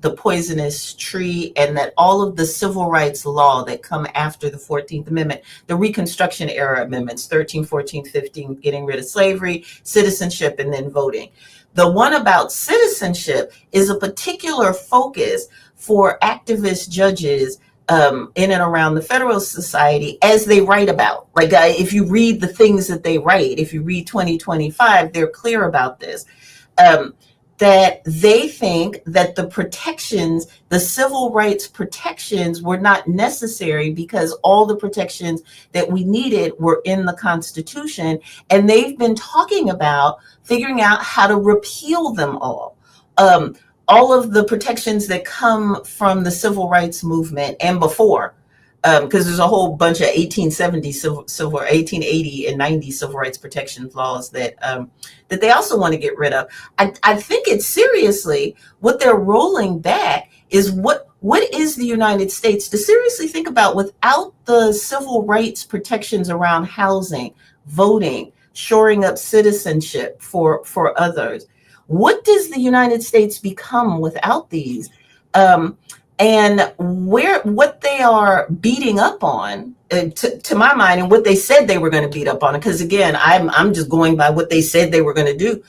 the poisonous tree, and that all of the civil rights law that come after the 14th Amendment, the Reconstruction era amendments, 13, 14, 15, getting rid of slavery, citizenship, and then voting. The one about citizenship is a particular focus for activist judges in and around the Federalist Society as they write about. Like if you read the things that they write, if you read 2025, they're clear about this. That they think that the civil rights protections were not necessary because all the protections that we needed were in the Constitution. And they've been talking about figuring out how to repeal them all. All of the protections that come from the civil rights movement and before, because there's a whole bunch of 1870 1880 and 90 civil rights protection laws that they also want to get rid of. I think it's seriously what they're rolling back is what is the United States to seriously think about without the civil rights protections around housing, voting, shoring up citizenship for others. What does the United States become without these? And what they are beating up on, to my mind, and what they said they were going to beat up on, because again, I'm just going by what they said they were going to do,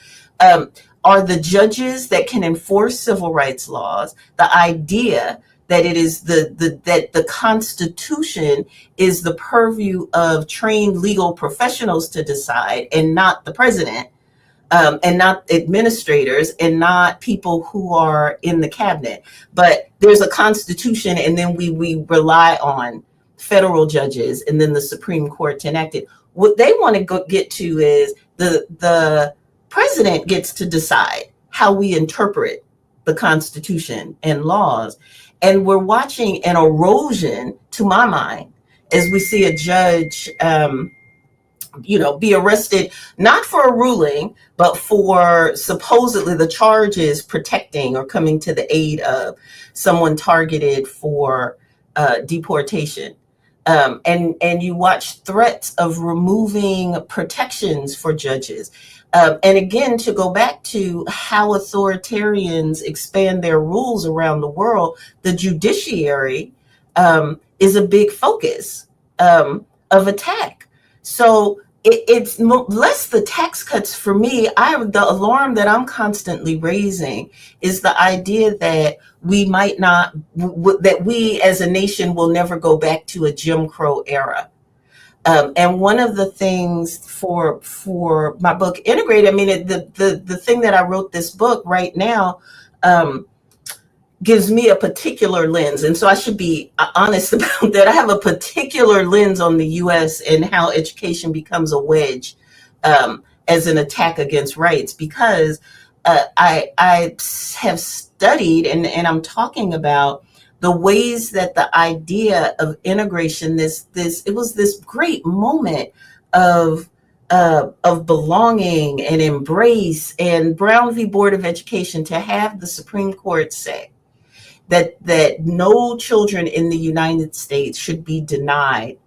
are the judges that can enforce civil rights laws. The idea that it is that the Constitution is the purview of trained legal professionals to decide, and not the president. And not administrators and not people who are in the cabinet. But there's a Constitution, and then we rely on federal judges and then the Supreme Court to enact it. What they want to get to is the president gets to decide how we interpret the Constitution and laws. And we're watching an erosion, to my mind, as we see a judge be arrested, not for a ruling, but for supposedly the charges protecting or coming to the aid of someone targeted for deportation. And you watch threats of removing protections for judges. And again, to go back to how authoritarians expand their rules around the world, the judiciary is a big focus of attack. So it's less the tax cuts for me. The alarm that I'm constantly raising is the idea that we might not, that we as a nation will never go back to a Jim Crow era. And one of the things for my book Integrate, I mean, the thing that I wrote this book right now gives me a particular lens. And so I should be honest about that. I have a particular lens on the US and how education becomes a wedge as an attack against rights, because I have studied and I'm talking about the ways that the idea of integration, it was this great moment of belonging and embrace, and Brown v. Board of Education, to have the Supreme Court say that no children in the United States should be denied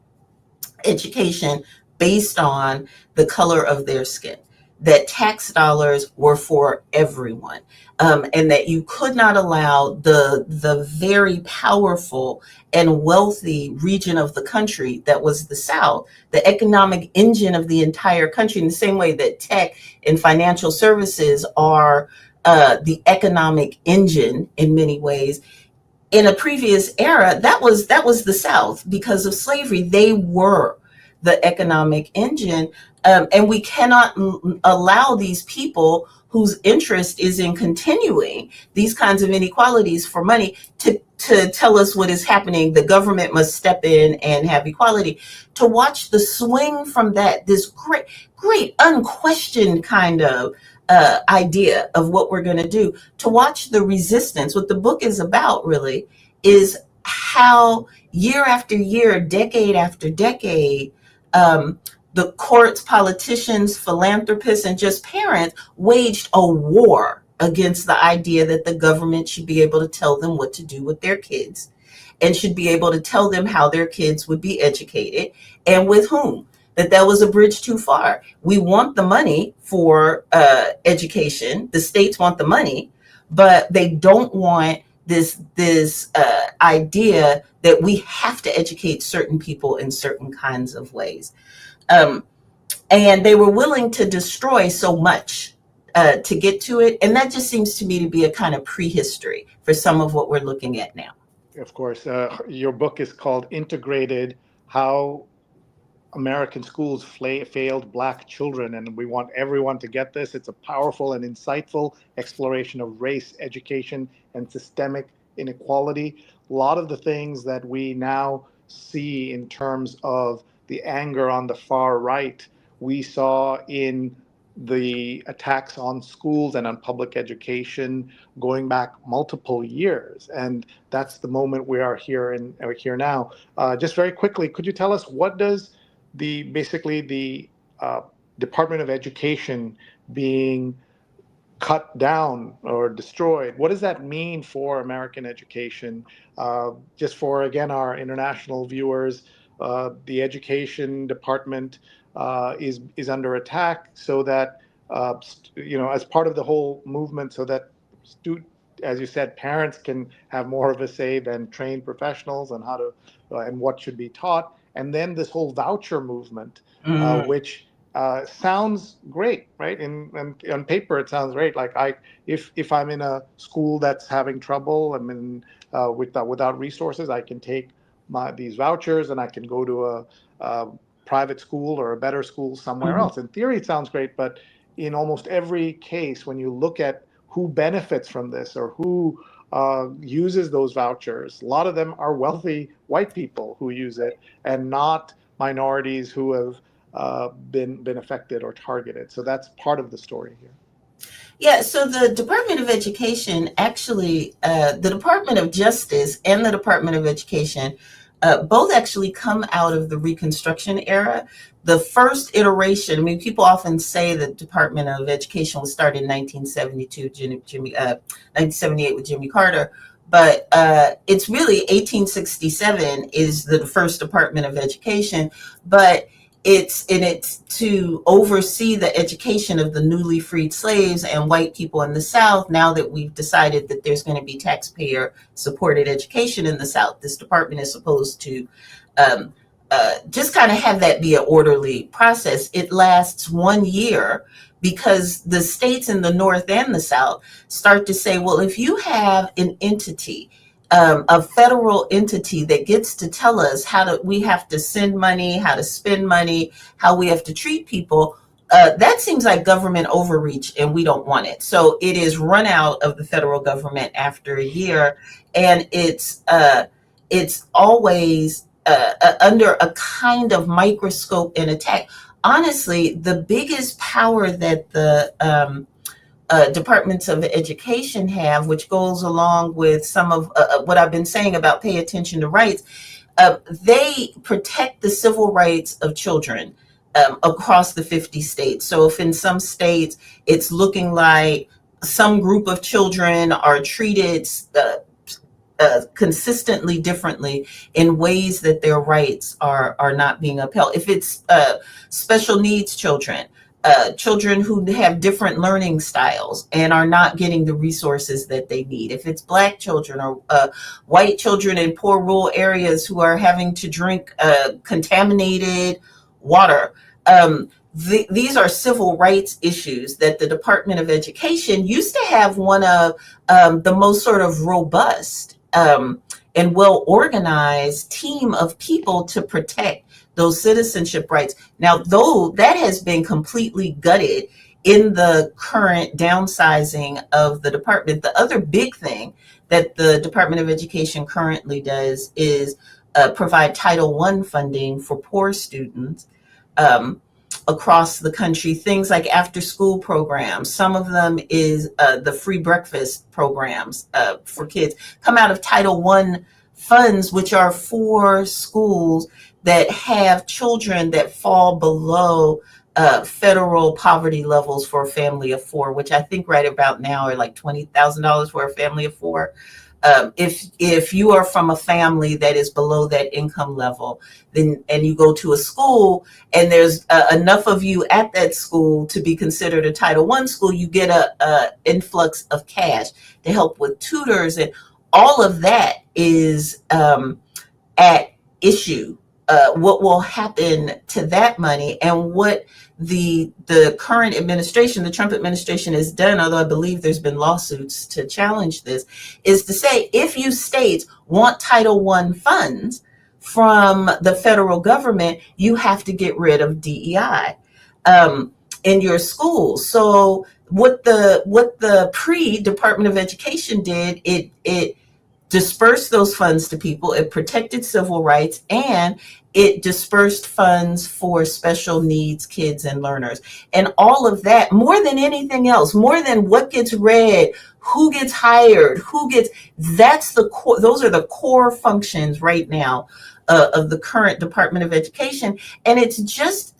education based on the color of their skin, that tax dollars were for everyone, and that you could not allow the very powerful and wealthy region of the country that was the South, the economic engine of the entire country, in the same way that tech and financial services are the economic engine in many ways. In a previous era, that was the South. Because of slavery, they were the economic engine. And we cannot allow these people whose interest is in continuing these kinds of inequalities for money to tell us what is happening. The government must step in and have equality. To watch the swing from that, this great unquestioned kind of idea of what we're going to do, to watch the resistance. What the book is about really is how year after year, decade after decade, the courts, politicians, philanthropists, and just parents waged a war against the idea that the government should be able to tell them what to do with their kids, and should be able to tell them how their kids would be educated and with whom. That was a bridge too far. We want the money for education. The states want the money, but they don't want this idea that we have to educate certain people in certain kinds of ways. And they were willing to destroy so much to get to it. And that just seems to me to be a kind of prehistory for some of what we're looking at now. Of course, your book is called Integrated: How American Schools Failed Black Children, and we want everyone to get this. It's a powerful and insightful exploration of race, education, and systemic inequality. A lot of the things that we now see in terms of the anger on the far right, we saw in the attacks on schools and on public education going back multiple years, and that's the moment we are here now. Just very quickly, could you tell us, what does the Department of Education being cut down or destroyed, what does that mean for American education? Just for, again, our international viewers, the education department is under attack, so that as part of the whole movement, so that as you said, parents can have more of a say than trained professionals on how to and what should be taught. And then this whole voucher movement, which sounds great, right? And on paper, it sounds great. Like if I'm in a school that's having trouble, I'm in without resources, I can take these vouchers and I can go to a private school or a better school somewhere else. In theory, it sounds great, but in almost every case, when you look at who benefits from this or who uses those vouchers, a lot of them are wealthy white people who use it, and not minorities who have been affected or targeted. So that's part of the story here. Yeah, so the Department of Education, actually, the Department of Justice and the Department of Education both actually come out of the Reconstruction era. The first iteration, I mean, people often say the Department of Education was started in 1972, 1978 with Jimmy Carter, but it's really 1867 is the first Department of Education. But it's to oversee the education of the newly freed slaves and white people in the South. Now that we've decided that there's going to be taxpayer supported education in the South, this department is supposed to um, just kind of have that be an orderly process. It lasts 1 year because the states in the North and the South start to say, well, if you have an entity, a federal entity that gets to tell us we have to send money, how to spend money, how we have to treat people, that seems like government overreach, and we don't want it. So it is run out of the federal government after a year, and it's always under a kind of microscope and attack. Honestly, the biggest power that the departments of education have, which goes along with some of what I've been saying about pay attention to rights, they protect the civil rights of children across the 50 states. So if in some states it's looking like some group of children are treated consistently differently in ways that their rights are not being upheld. If it's special needs children, children who have different learning styles and are not getting the resources that they need. If it's Black children or white children in poor rural areas who are having to drink contaminated water. These are civil rights issues that the Department of Education used to have one of the most sort of robust and well-organized team of people to protect those citizenship rights. Now, though that has been completely gutted in the current downsizing of the department, the other big thing that the Department of Education currently does is provide Title I funding for poor students across the country, things like after school programs. Some of them is the free breakfast programs for kids come out of Title I funds, which are for schools that have children that fall below federal poverty levels for a family of four, which I think right about now are like $20,000 for a family of four. If you are from a family that is below that income level, then and you go to a school and there's enough of you at that school to be considered a Title I school, you get a influx of cash to help with tutors, and all of that is at issue. What will happen to that money, and what the current administration, the Trump administration, has done, although I believe there's been lawsuits to challenge this, is to say if you states want Title I funds from the federal government, you have to get rid of DEI in your schools. So what the pre-Department of Education did, it dispersed those funds to people, it protected civil rights, and it dispersed funds for special needs kids and learners. And all of that, more than anything else, more than what gets read, who gets hired, that's the core, those are the core functions right now of the current Department of Education. And it's just,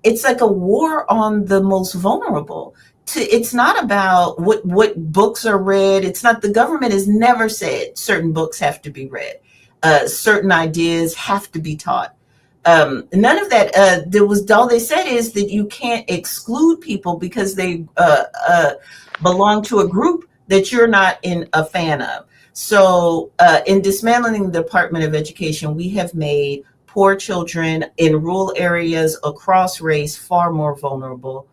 it's like a war on the most vulnerable. It's not about what books are read. It's not, the government has never said certain books have to be read. Certain ideas have to be taught. None of that. All they said is that you can't exclude people because they belong to a group that you're not a fan of. So in dismantling the Department of Education, we have made poor children in rural areas across race far more vulnerable.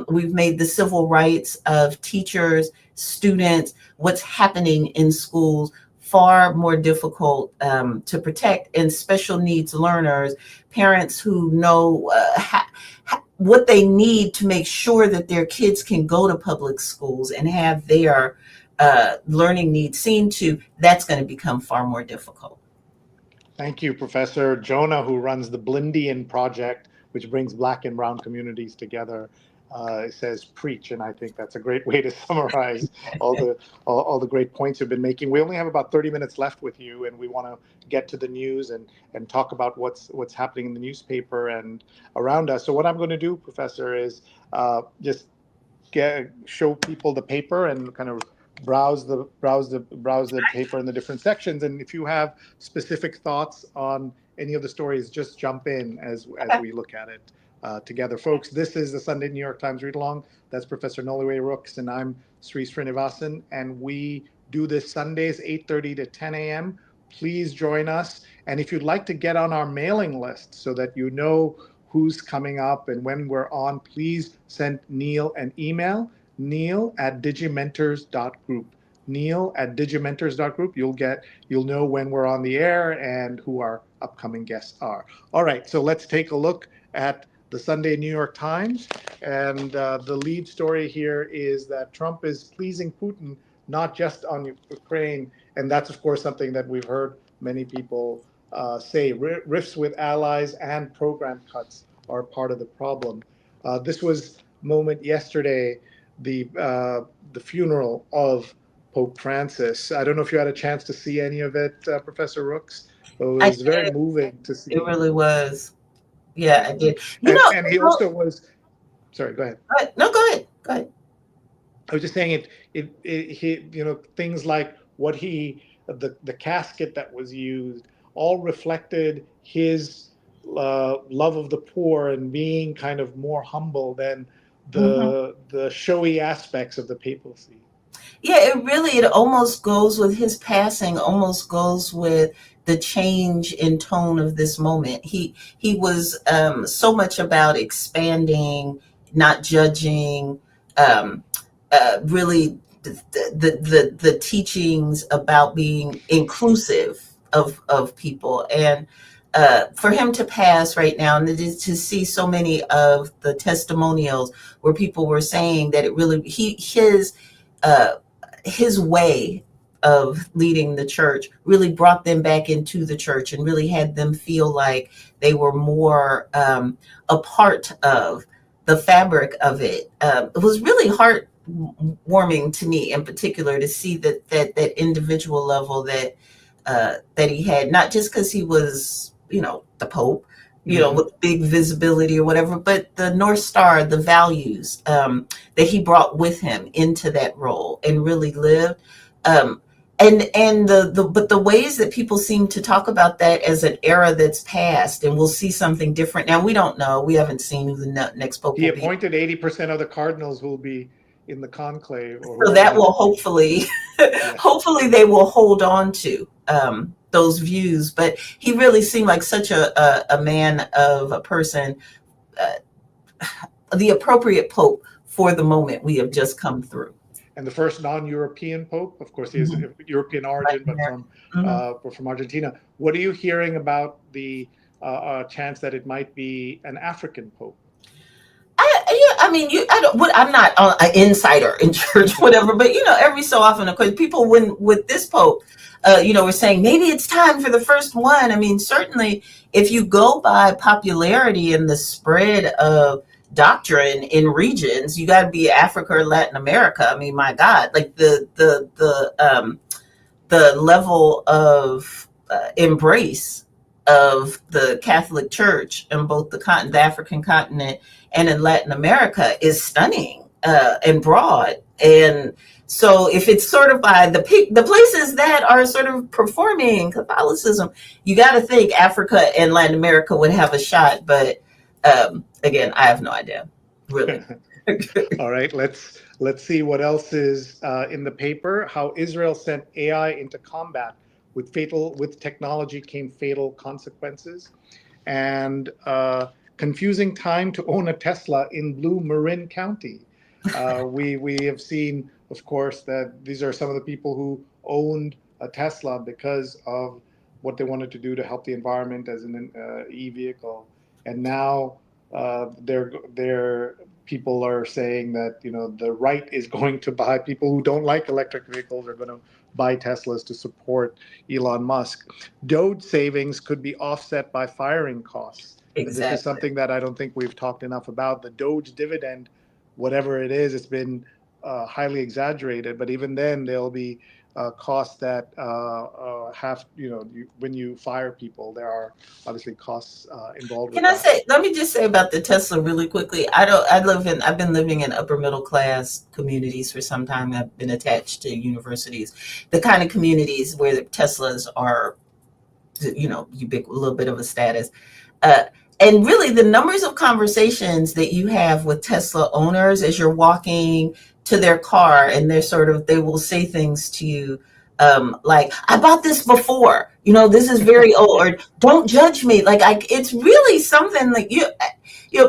We've made the civil rights of teachers, students, what's happening in schools far more difficult to protect, and special needs learners, parents who know what they need to make sure that their kids can go to public schools and have their learning needs seen to, that's going to become far more difficult. Thank you, Professor. Jonah, who runs the Blindian Project, which brings Black and Brown communities together, says preach, and I think that's a great way to summarize all the great points you've been making. We only have about 30 minutes left with you, and we want to get to the news and talk about what's happening in the newspaper and around us. So what I'm going to do, Professor, is just show people the paper and kind of browse the paper in the different sections. And if you have specific thoughts on any of the stories, just jump in as Okay. we look at it together. Folks, this is the Sunday New York Times Read Along. That's Professor Noliwe Rooks, and I'm Sree Sreenivasan, and we do this Sundays, 8:30 to 10 a.m. Please join us. And if you'd like to get on our mailing list so that you know who's coming up and when we're on, please send Neil an email, neil@digimentors.group. Neil@digimentors.group. You'll know when we're on the air and who our upcoming guests are. All right, so let's take a look at the Sunday New York Times. And the lead story here is that Trump is pleasing Putin, not just on Ukraine. And that's, of course, something that we've heard many people say. Rifts with allies and program cuts are part of the problem. This was moment yesterday, the funeral of Pope Francis. I don't know if you had a chance to see any of it, Professor Rooks, but it I was very did. moving to It see. really was. Yeah, I did. And he also was, sorry, go ahead. No, go ahead. Go ahead. I was just saying he, things like the casket that was used all reflected his love of the poor and being kind of more humble than Mhm. the showy aspects of the papacy. Yeah, it almost goes with his passing, almost goes with the change in tone of this moment. He was so much about expanding, not judging, um, really the teachings about being inclusive of people. And for him to pass right now, and to see so many of the testimonials where people were saying that it really uh, his way of leading the church really brought them back into the church and really had them feel like they were more a part of the fabric of it. It was really heartwarming to me, in particular, to see that individual level that he had, not just because he was, the Pope, Mm-hmm. with big visibility or whatever, but the North Star, the values that he brought with him into that role and really lived. Um, and the ways that people seem to talk about that as an era that's passed, and we'll see something different. Now, we don't know. We haven't seen who the next Pope He will be. appointed 80% of the cardinals who will be in the conclave, or So whoever that he will appoints. hopefully, Yeah. hopefully they will hold on to those views. But he really seemed like such a man of a person, the appropriate Pope for the moment we have just come through. And the first non-European pope, of course, he is Mhm. of European origin, but Mhm. from Argentina. What are you hearing about the chance that it might be an African pope? I mean, I'm not an insider in church, whatever, but every so often, of course, people when with this Pope, we're saying maybe it's time for the first one. I mean, certainly, if you go by popularity and the spread of doctrine in regions, you got to be Africa or Latin America. I mean, my God, like the level of embrace of the Catholic Church in both the African continent and in Latin America is stunning and broad. And so, if it's sort of by the places that are sort of performing Catholicism, you got to think Africa and Latin America would have a shot. But again, I have no idea, really. All right, let's see what else is in the paper. How Israel sent AI into combat with technology came fatal consequences, and confusing time to own a Tesla in blue Marin County. We have seen, of course, that these are some of the people who owned a Tesla because of what they wanted to do to help the environment as an e-vehicle, and now they're people are saying that the right is going to buy, people who don't like electric vehicles are going to buy Teslas to support Elon Musk. Doge savings could be offset by firing costs. And this is Exactly. something that I don't think we've talked enough about. The Doge dividend, whatever it is, it's been highly exaggerated, but even then there'll be costs that have, when you fire people, there are obviously costs involved with Can I that. say, let me just say about the Tesla really quickly. I've been living in upper middle class communities for some time. I've been attached to universities, the kind of communities where the Teslas are a little bit of a status. And really, the numbers of conversations that you have with Tesla owners as you're walking to their car, and they will say things to you, like, I bought this before, this is very old, or don't judge me. It's really something that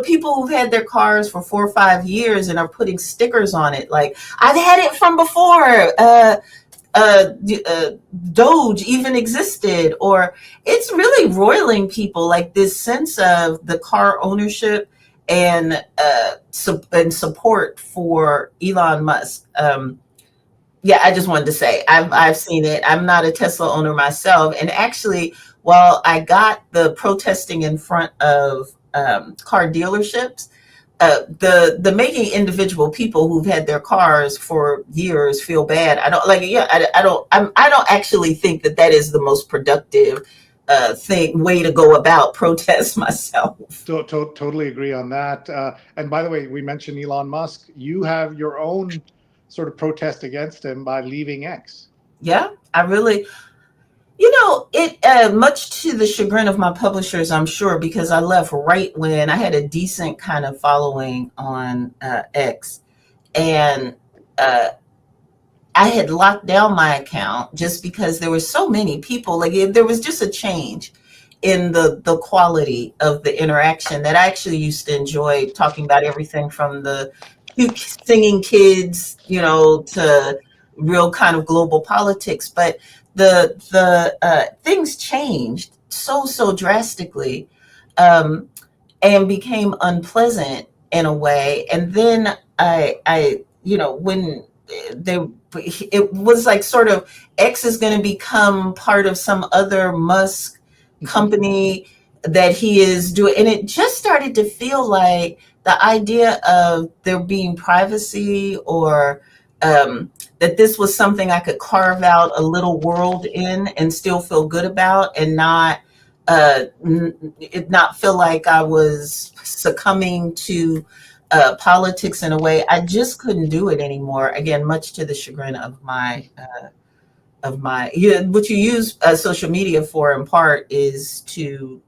people who've had their cars for 4 or 5 years and are putting stickers on it. Like, I've had it from before. Doge even existed, or it's really roiling people, like this sense of the car ownership and support for Elon Musk. Yeah, I just wanted to say I've seen it. I'm not a Tesla owner myself, and actually, while I got the protesting in front of car dealerships, the making individual people who've had their cars for years feel bad. I don't like. Yeah, I don't actually think that is the most productive way to go about protest myself. Totally agree on that. And by the way, we mentioned Elon Musk. You have your own sort of protest against him by leaving X. Yeah, I really. Much to the chagrin of my publishers, I'm sure, because I left right when I had a decent kind of following on X, and I had locked down my account just because there were so many people. Like, there was just a change in the quality of the interaction that I actually used to enjoy, talking about everything from the cute singing kids, to real kind of global politics. But the things changed so drastically, and became unpleasant in a way. And then when it was like, sort of, X is going to become part of some other Musk company that he is doing, and it just started to feel like the idea of there being privacy, or that this was something I could carve out a little world in and still feel good about, and not feel like I was succumbing to politics in a way. I just couldn't do it anymore. Again, much to the chagrin of my what you use social media for, in part, is to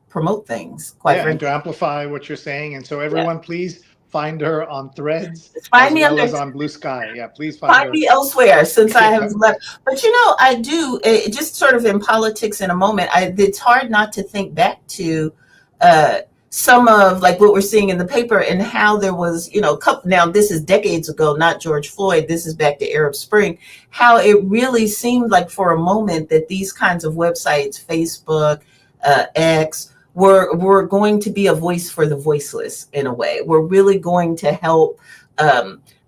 promote things, quite frankly, and to amplify what you're saying. And so everyone, please find her on Threads, find me as on Blue Sky. Yeah, please find her. me elsewhere, since I have left. But I do, just sort of in politics in a moment, it's hard not to think back to some of, like, what we're seeing in the paper, and how there was, now this is decades ago, not George Floyd, this is back to Arab Spring, how it really seemed like for a moment that these kinds of websites, Facebook, X, we're going to be a voice for the voiceless in a way. We're really going to help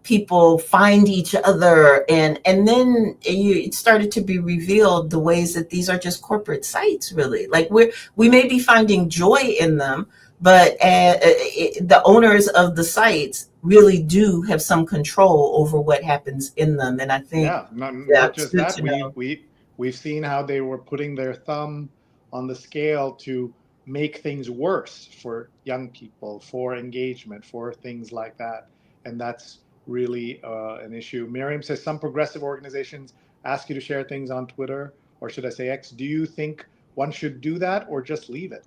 people find each other, and then it started to be revealed the ways that these are just corporate sites, really. Like, we may be finding joy in them, but the owners of the sites really do have some control over what happens in them. And I think not just that, we've seen how they were putting their thumb on the scale to make things worse for young people, for engagement, for things like that. And that's really an issue. Miriam says some progressive organizations ask you to share things on Twitter, or should I say X. Do you think one should do that, or just leave it?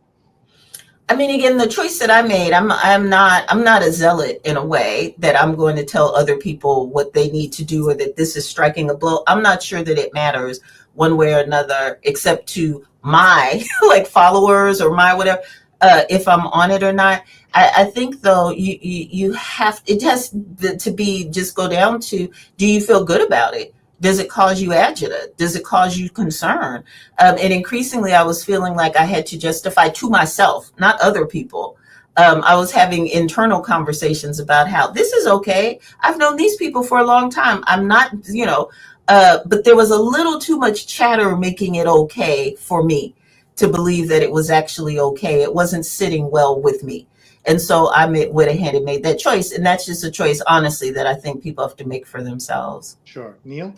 I mean, again, the choice that I made, I'm not a zealot in a way that I'm going to tell other people what they need to do, or that this is striking a blow. I'm not sure that it matters one way or another, except to my like followers or my whatever, if I'm on it or not. I think, though, you have, it has to be, just go down to, do you feel good about it? Does it cause you agita? Does it cause you concern? And increasingly, I was feeling like I had to justify to myself, not other people. I was having internal conversations about how this is okay. I've known these people for a long time. I'm not, but there was a little too much chatter making it okay for me to believe that it was actually okay. It wasn't sitting well with me. And so I went ahead and made that choice. And that's just a choice, honestly, that I think people have to make for themselves. Sure. Neil?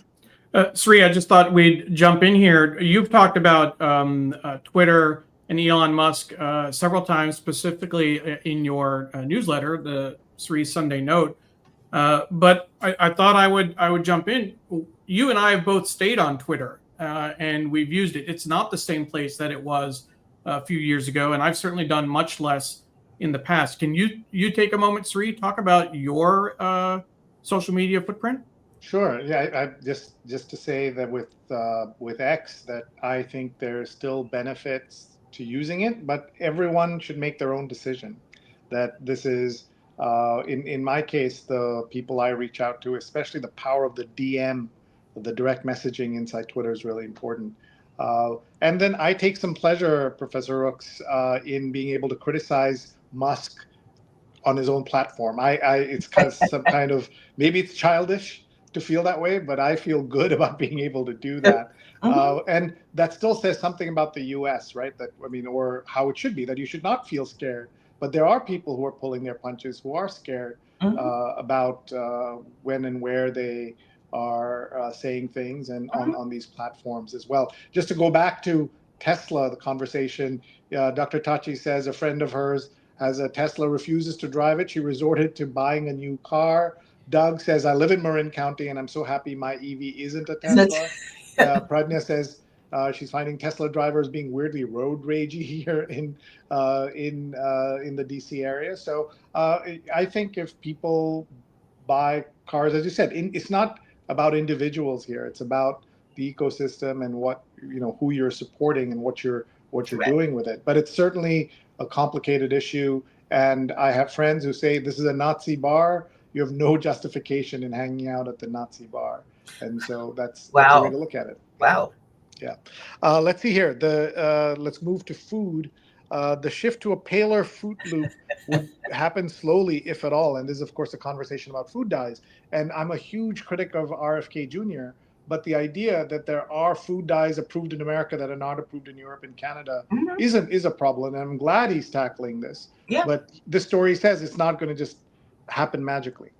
Sree, I just thought we'd jump in here. You've talked about Twitter and Elon Musk several times, specifically in your newsletter, the Sree Sunday Note. But I thought I would jump in. You and I have both stayed on Twitter and we've used it. It's not the same place that it was a few years ago, and I've certainly done much less in the past. Can you take a moment, Sree, talk about your social media footprint? Sure. Yeah, I just to say that with X, that I think there's still benefits to using it, but everyone should make their own decision. That this is in my case, the people I reach out to, especially the power of the DM, the direct messaging inside Twitter is really important. And then I take some pleasure, Professor Rooks, in being able to criticize Musk on his own platform. It's kind of some kind of, maybe it's childish to feel that way, but I feel good about being able to do that. And that still says something about the US, right? That, I mean, or how it should be, that you should not feel scared. But there are people who are pulling their punches, who are scared about when and where they are saying things, and on these platforms as well. Just to go back to Tesla, the conversation, Dr. Tachi says a friend of hers has a Tesla, refuses to drive it. She resorted to buying a new car. Doug says, I live in Marin County and I'm so happy my EV isn't a Tesla. Pradnya says she's finding Tesla drivers being weirdly road ragey here in the DC area. So I think if people buy cars, as you said, it's not about individuals here. It's about the ecosystem and what, who you're supporting and what you're doing with it. But it's certainly a complicated issue. And I have friends who say this is a Nazi bar. You have no justification in hanging out at the Nazi bar. And so that's a way to look at it. Wow. Yeah. Let's see here. Let's move to food. The shift to a paler Fruit Loop would happen slowly, if at all. And this is, of course, a conversation about food dyes. And I'm a huge critic of RFK Jr., but the idea that there are food dyes approved in America that are not approved in Europe and Canada is a problem. And I'm glad he's tackling this. Yeah. But this story says it's not going to just happen magically.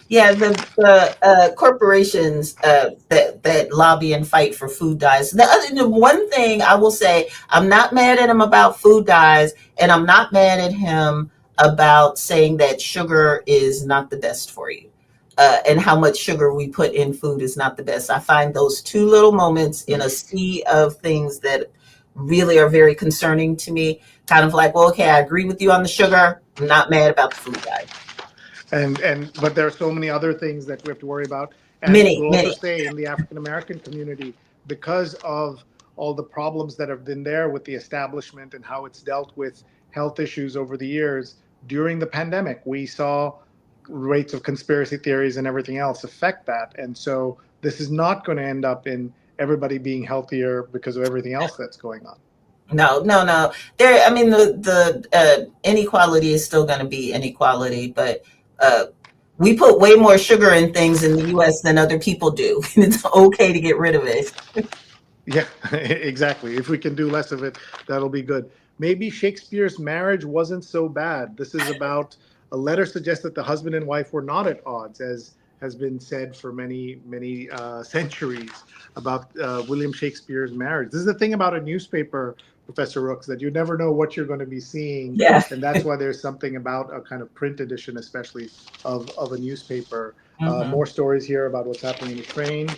Yeah, the corporations that lobby and fight for food dyes. The one thing I will say, I'm not mad at him about food dyes, and I'm not mad at him about saying that sugar is not the best for you, and how much sugar we put in food is not the best. I find those two little moments in a sea of things that really are very concerning to me. Kind of like, well, okay, I agree with you on the sugar. I'm not mad about the food dyes. But there are so many other things that we have to worry about. And we'll also say in the African American community, because of all the problems that have been there with the establishment and how it's dealt with health issues over the years, during the pandemic, we saw rates of conspiracy theories and everything else affect that. And so this is not going to end up in everybody being healthier because of everything else that's going on. No. There, I mean, the inequality is still going to be inequality, but we put way more sugar in things in the U.S. than other people do, and it's okay to get rid of it. Yeah, exactly. If we can do less of it, that'll be good. Maybe Shakespeare's marriage wasn't so bad. This is about a letter suggests that the husband and wife were not at odds, as has been said for many centuries about William Shakespeare's marriage. This is the thing about a newspaper, Professor Rooks, that you never know what you're going to be seeing. Yeah. And that's why there's something about a kind of print edition, especially of a newspaper. More stories here about what's happening in Ukraine.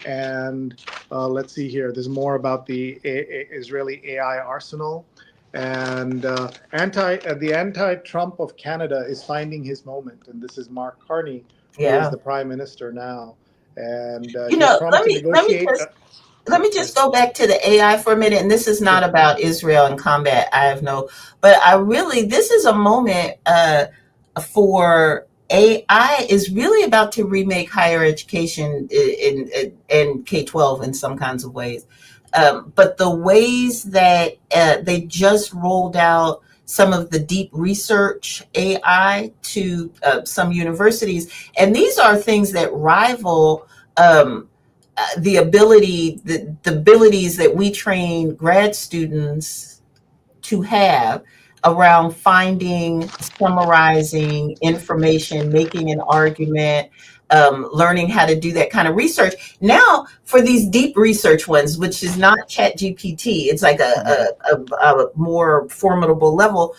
And let's see here. There's more about the Israeli AI arsenal. And the anti-Trump of Canada is finding his moment. And this is Mark Carney, who is the prime minister now. And let me just go back to the AI for a minute. And this is not about Israel and combat. This is a moment for AI is really about to remake higher education in K-12 in some kinds of ways. But the ways that they just rolled out some of the deep research AI to some universities, and these are things that rival the abilities that we train grad students to have around finding, summarizing information, making an argument, learning how to do that kind of research. Now, for these deep research ones, which is not ChatGPT, it's like a more formidable level.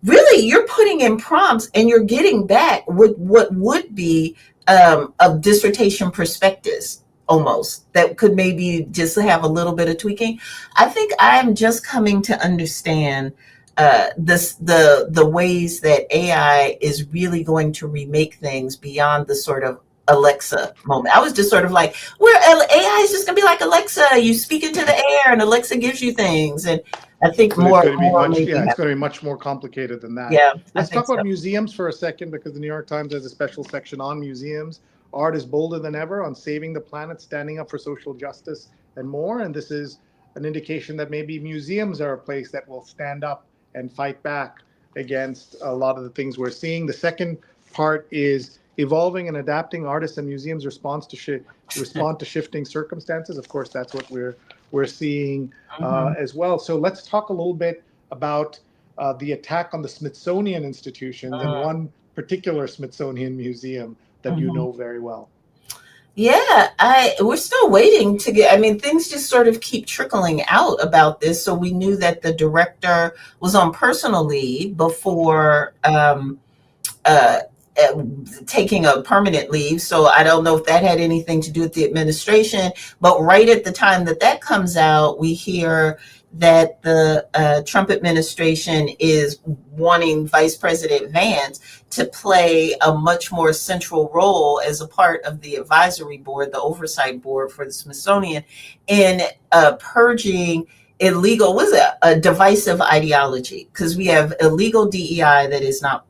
Really, you're putting in prompts and you're getting back what would be a dissertation prospectus almost, that could maybe just have a little bit of tweaking. I think I'm just coming to understand the ways that AI is really going to remake things beyond the sort of Alexa moment. I was just sort of like, where AI is just gonna be like Alexa, you speak into the air and Alexa gives you things. And I think But it's going to be more much, maybe yeah, it's going to be much more complicated than that. yeah, I Let's think talk so. about museums for a second, because the New York Times has a special section on museums. Art is bolder than ever on saving the planet, standing up for social justice, and more. And this is an indication that maybe museums are a place that will stand up and fight back against a lot of the things we're seeing. The second part is evolving and adapting artists and museums respond to shifting circumstances. Of course, that's what we're seeing as well. So let's talk a little bit about the attack on the Smithsonian institutions and one particular Smithsonian museum that you know very well. Yeah, we're still waiting to get, I mean, things just sort of keep trickling out about this. So we knew that the director was on personal leave before uh, uh, taking a permanent leave. So I don't know if that had anything to do with the administration. But right at the time that that comes out, we hear that the Trump administration is wanting Vice President Vance to play a much more central role as a part of the advisory board, the oversight board for the Smithsonian, in purging illegal, was it a divisive ideology? Because we have illegal DEI that is not,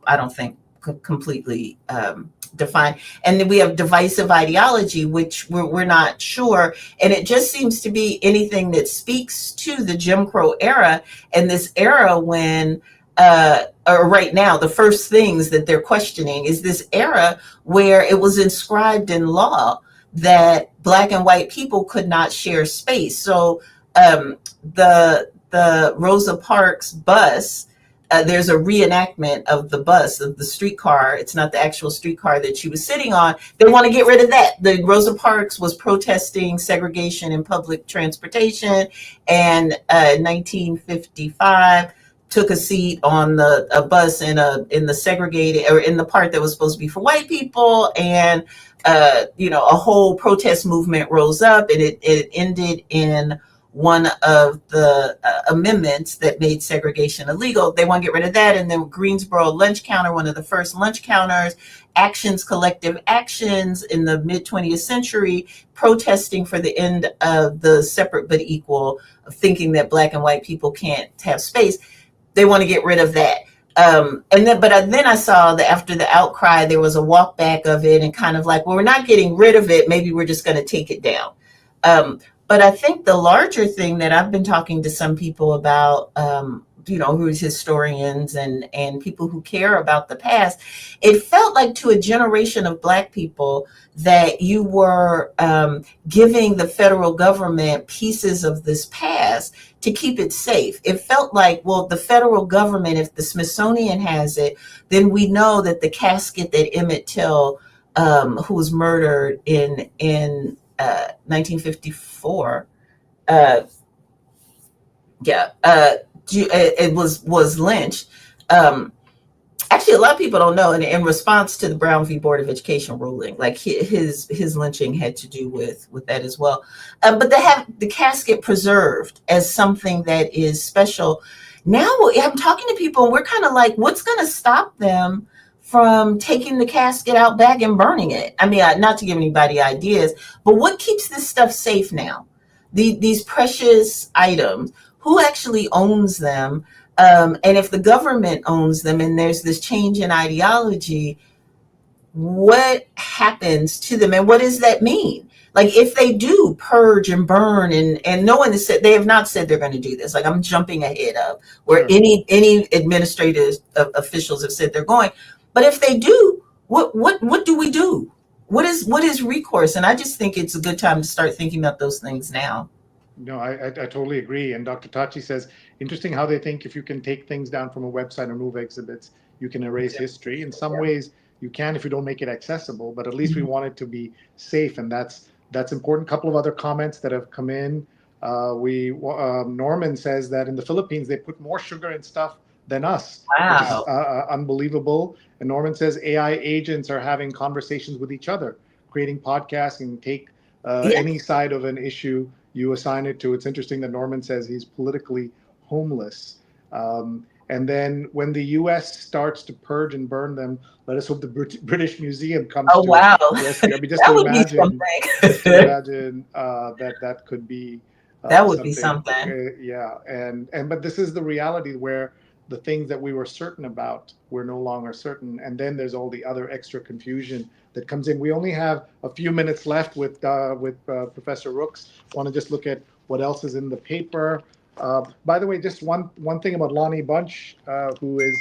I don't think, completely defined. And then we have divisive ideology, which we're not sure. And it just seems to be anything that speaks to the Jim Crow era, and this era when, or right now, the first things that they're questioning is this era where it was inscribed in law that Black and white people could not share space. So the Rosa Parks bus, there's a reenactment of the bus, of the streetcar. It's not the actual streetcar that she was sitting on. They want to get rid of that. The Rosa Parks was protesting segregation in public transportation, and in 1955 took a seat on a bus in the segregated, or in the part that was supposed to be for white people, and a whole protest movement rose up, and it ended in one of the amendments that made segregation illegal. They want to get rid of that. And then Greensboro lunch counter, one of the first lunch counters, collective actions in the mid 20th century, protesting for the end of the separate but equal, thinking that Black and white people can't have space. They want to get rid of that. Then I saw that after the outcry, there was a walk back of it, and kind of like, well, we're not getting rid of it. Maybe we're just going to take it down. But I think the larger thing that I've been talking to some people about, who's historians and people who care about the past, it felt like to a generation of Black people that you were giving the federal government pieces of this past to keep it safe. It felt like, well, the federal government, if the Smithsonian has it, then we know that the casket that Emmett Till, who was murdered in 1954, it was lynched. Actually, a lot of people don't know, and in response to the Brown v. Board of Education ruling, like his lynching had to do with that as well. But they have the casket preserved as something that is special. Now I'm talking to people, and we're kind of like, what's going to stop them from taking the casket out back and burning it? I mean, not to give anybody ideas, but what keeps this stuff safe now? These precious items, who actually owns them? And if the government owns them and there's this change in ideology, what happens to them, and what does that mean? Like, if they do purge and burn, and no one has said, they have not said they're going to do this. Like, I'm jumping ahead of where any administrative officials have said they're going. But if they do, what do we do? What is recourse? And I just think it's a good time to start thinking about those things now. No, I totally agree. And Dr. Tachi says, interesting how they think if you can take things down from a website or move exhibits, you can erase history. In some ways, you can if you don't make it accessible, but at least we want it to be safe, and that's important. A couple of other comments that have come in. Norman says that in the Philippines, they put more sugar in stuff than us, Wow. which is unbelievable. And Norman says AI agents are having conversations with each other, creating podcasts, and take Any side of an issue, you assign it to. It's interesting that Norman says he's politically homeless. And then when the U.S. starts to purge and burn them, let us hope the British Museum comes Oh, to wow. rescue. I mean, That would be something. that could be That would be something. yeah, and but this is the reality where the things that we were certain about we're no longer certain, and then there's all the other extra confusion that comes in. We only have a few minutes left with Professor Rooks. Want to just look at what else is in the paper. By the way, just one thing about Lonnie Bunch, who is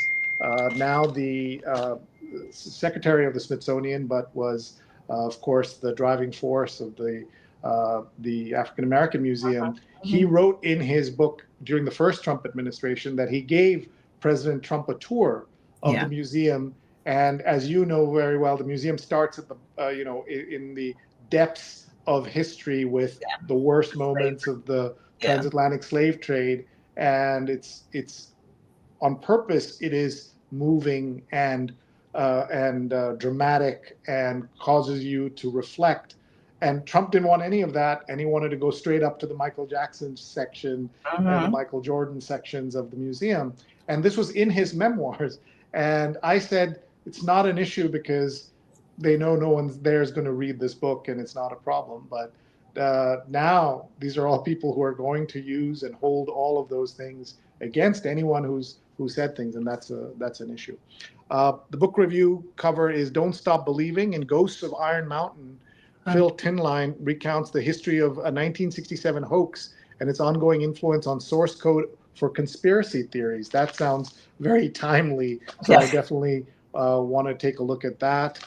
now the secretary of the Smithsonian, but was, of course, the driving force of the African American Museum. He wrote in his book during the first Trump administration that he gave President Trump a tour of the museum. And as you know very well, the museum starts at the in the depths of history with the worst moments of the transatlantic slave trade, and it's on purpose. It is moving and dramatic and causes you to reflect. And Trump didn't want any of that, and he wanted to go straight up to the Michael Jackson section and the Michael Jordan sections of the museum. And this was in his memoirs. And I said, it's not an issue because they know no one's there is going to read this book, and it's not a problem. But now these are all people who are going to use and hold all of those things against anyone who said things, and that's an issue. The book review cover is "Don't Stop Believing" and "Ghosts of Iron Mountain." Phil Tinline recounts the history of a 1967 hoax and its ongoing influence on source code for conspiracy theories. That sounds very timely, so I definitely want to take a look at that.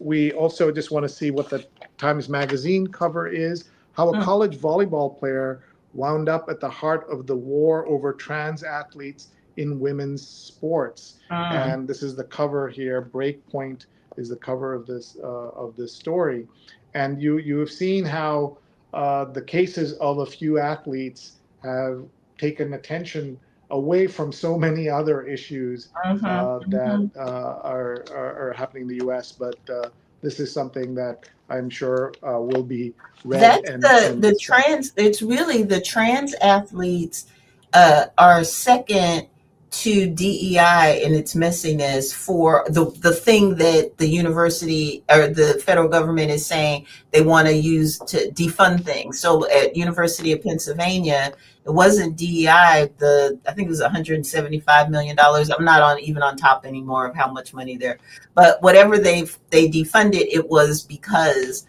We also just want to see what the Times Magazine cover is, how a college volleyball player wound up at the heart of the war over trans athletes in women's sports. And this is the cover here. Breakpoint is the cover of this story. And you have seen how the cases of a few athletes have taken attention away from so many other issues that are happening in the U.S. But this is something that I'm sure will be read. It's really the trans athletes are second to DEI in its messiness for the thing that the university or the federal government is saying they want to use to defund things. So at University of Pennsylvania, it wasn't DEI. I think it was $175 million. I'm not even on top anymore of how much money there, but whatever they defunded, it was because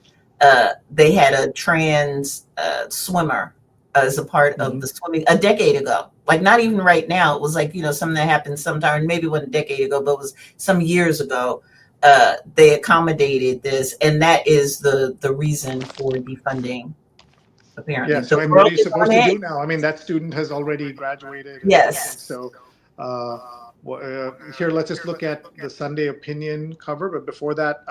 they had a trans swimmer as a part of the swimming a decade ago. Like not even right now. It was like, something that happened sometime, maybe it wasn't a decade ago, but it was some years ago. They accommodated this, and that is the reason for defunding, apparently. Yeah, so and what are you supposed to do now? I mean, that student has already graduated. Yes. So here, let's just look at the Sunday Opinion cover. But before that,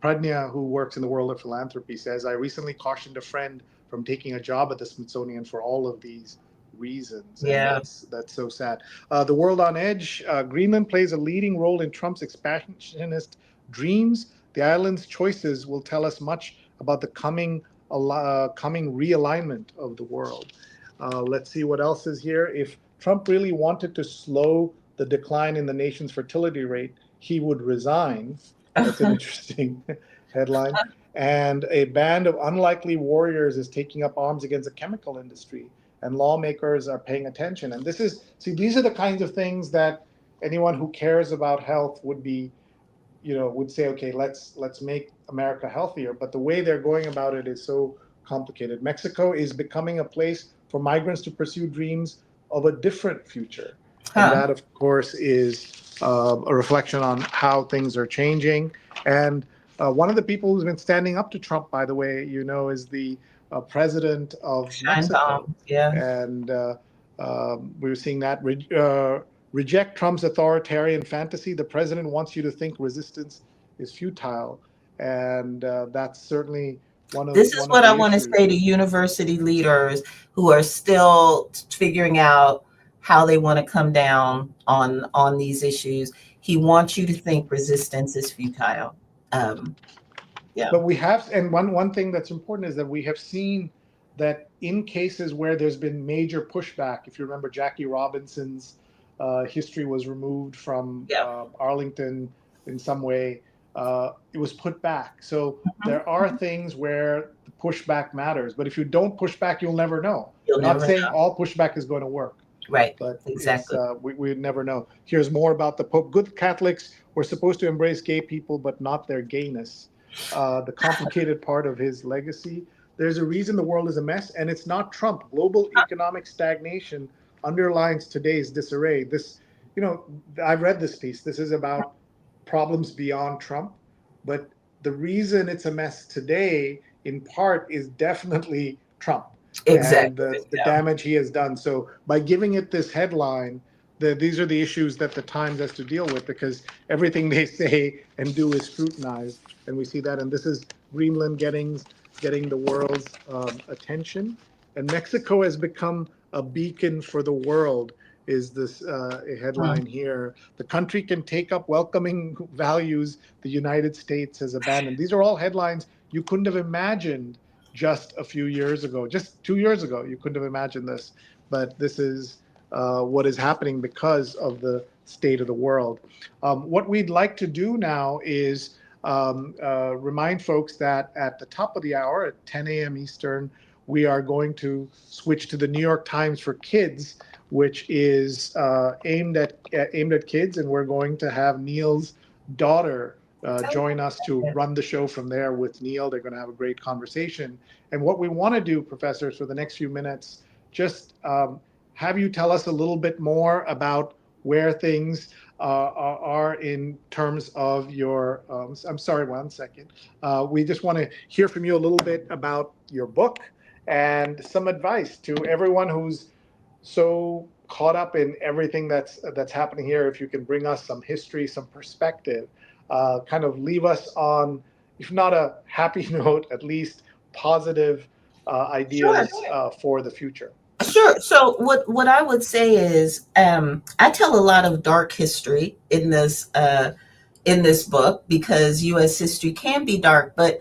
Pradnya, who works in the world of philanthropy, says, I recently cautioned a friend from taking a job at the Smithsonian for all of these reasons. Yeah. And that's so sad. The World on Edge, Greenland plays a leading role in Trump's expansionist dreams. The island's choices will tell us much about the coming realignment of the world. Let's see what else is here. If Trump really wanted to slow the decline in the nation's fertility rate, he would resign. That's an interesting headline. And a band of unlikely warriors is taking up arms against the chemical industry, and lawmakers are paying attention. And these are the kinds of things that anyone who cares about health would be, would say, okay, let's make America healthier. But the way they're going about it is so complicated. Mexico is becoming a place for migrants to pursue dreams of a different future. And that, of course, is a reflection on how things are changing. And one of the people who's been standing up to Trump, by the way, is the president of Mexico. And we were seeing that. Reject Trump's authoritarian fantasy. The president wants you to think resistance is futile. And that's certainly one of the issues. This is what I want to say to university leaders who are still figuring out how they want to come down on these issues. He wants you to think resistance is futile. Yeah. But we have, and one thing that's important is that we have seen that in cases where there's been major pushback, if you remember Jackie Robinson's history was removed from Yeah. Arlington in some way, it was put back. So Mhm. there are things where the pushback matters, but if you don't push back, you'll never know. You'll Not never saying know. all pushback is going to work, Right. but it's Exactly. we never know. Here's more about the Pope. Good Catholics were supposed to embrace gay people, but not their gayness. The complicated part of his legacy. There's a reason the world is a mess, and it's not Trump. Global economic stagnation underlines today's disarray. This, I've read this piece. This is about problems beyond Trump, but the reason it's a mess today, in part, is definitely Trump and Exactly. the Yeah. damage he has done. So by giving it this headline, these are the issues that the Times has to deal with, because everything they say and do is scrutinized, and we see that. And this is Greenland getting the world's attention, and Mexico has become a beacon for the world. Is this a headline here? The country can take up welcoming values the United States has abandoned. These are all headlines you couldn't have imagined just a few years ago, just 2 years ago. You couldn't have imagined this, but this is what is happening because of the state of the world. What we'd like to do now is remind folks that at the top of the hour at 10 a.m. Eastern, we are going to switch to the New York Times for Kids, which is aimed at kids, and we're going to have Neil's daughter join us to run the show from there with Neil. They're going to have a great conversation. And what we want to do, professors, for the next few minutes, just have you tell us a little bit more about where things are in terms of your, I'm sorry, one second. We just want to hear from you a little bit about your book and some advice to everyone who's so caught up in everything that's happening here. If you can bring us some history, some perspective, kind of leave us on, if not a happy note, at least positive ideas for the future. Sure. So what I would say is, I tell a lot of dark history in this book, because U.S. history can be dark, but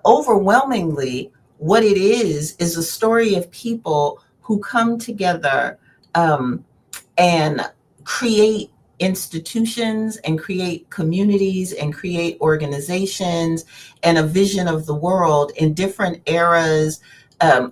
overwhelmingly, what it is a story of people who come together and create institutions and create communities and create organizations and a vision of the world in different eras.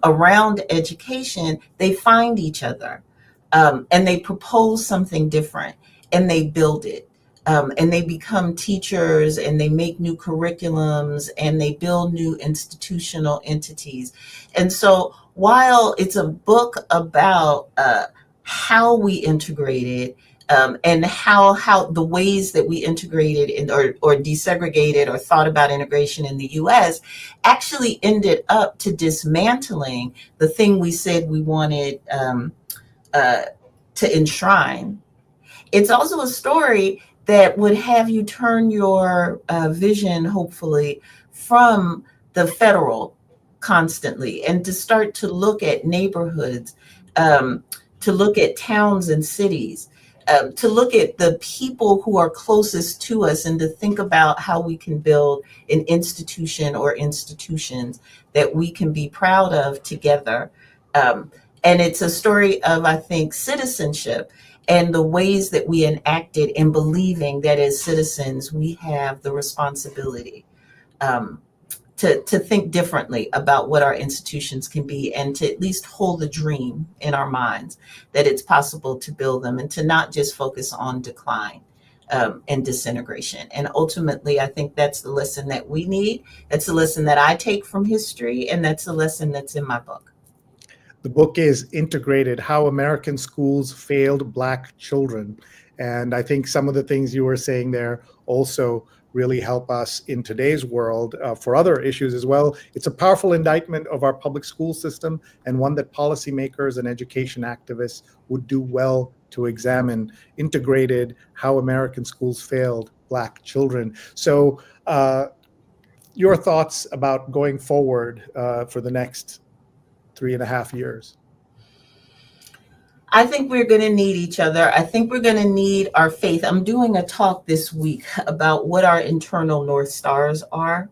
Around education, they find each other, and they propose something different, and they build it. And they become teachers, and they make new curriculums, and they build new institutional entities. And so while it's a book about how we integrated, and how the ways that we integrated or desegregated or thought about integration in the US actually ended up to dismantling the thing we said we wanted to enshrine. It's also a story that would have you turn your vision, hopefully, from the federal constantly, and to start to look at neighborhoods, to look at towns and cities, to look at the people who are closest to us, and to think about how we can build an institution or institutions that we can be proud of together. And it's a story of, I think, citizenship and the ways that we enacted in believing that as citizens, we have the responsibility to think differently about what our institutions can be, and to at least hold the dream in our minds that it's possible to build them, and to not just focus on decline and disintegration. And ultimately, I think that's the lesson that we need. That's the lesson that I take from history, and that's the lesson that's in my book. The book is Integrated: How American Schools Failed Black Children. And I think some of the things you were saying there also really help us in today's world for other issues as well. It's a powerful indictment of our public school system, and one that policymakers and education activists would do well to examine. Integrated: How American Schools Failed Black Children. So your thoughts about going forward for the next 3.5 years? I think we're going to need each other. I think we're going to need our faith. I'm doing a talk this week about what our internal North Stars are.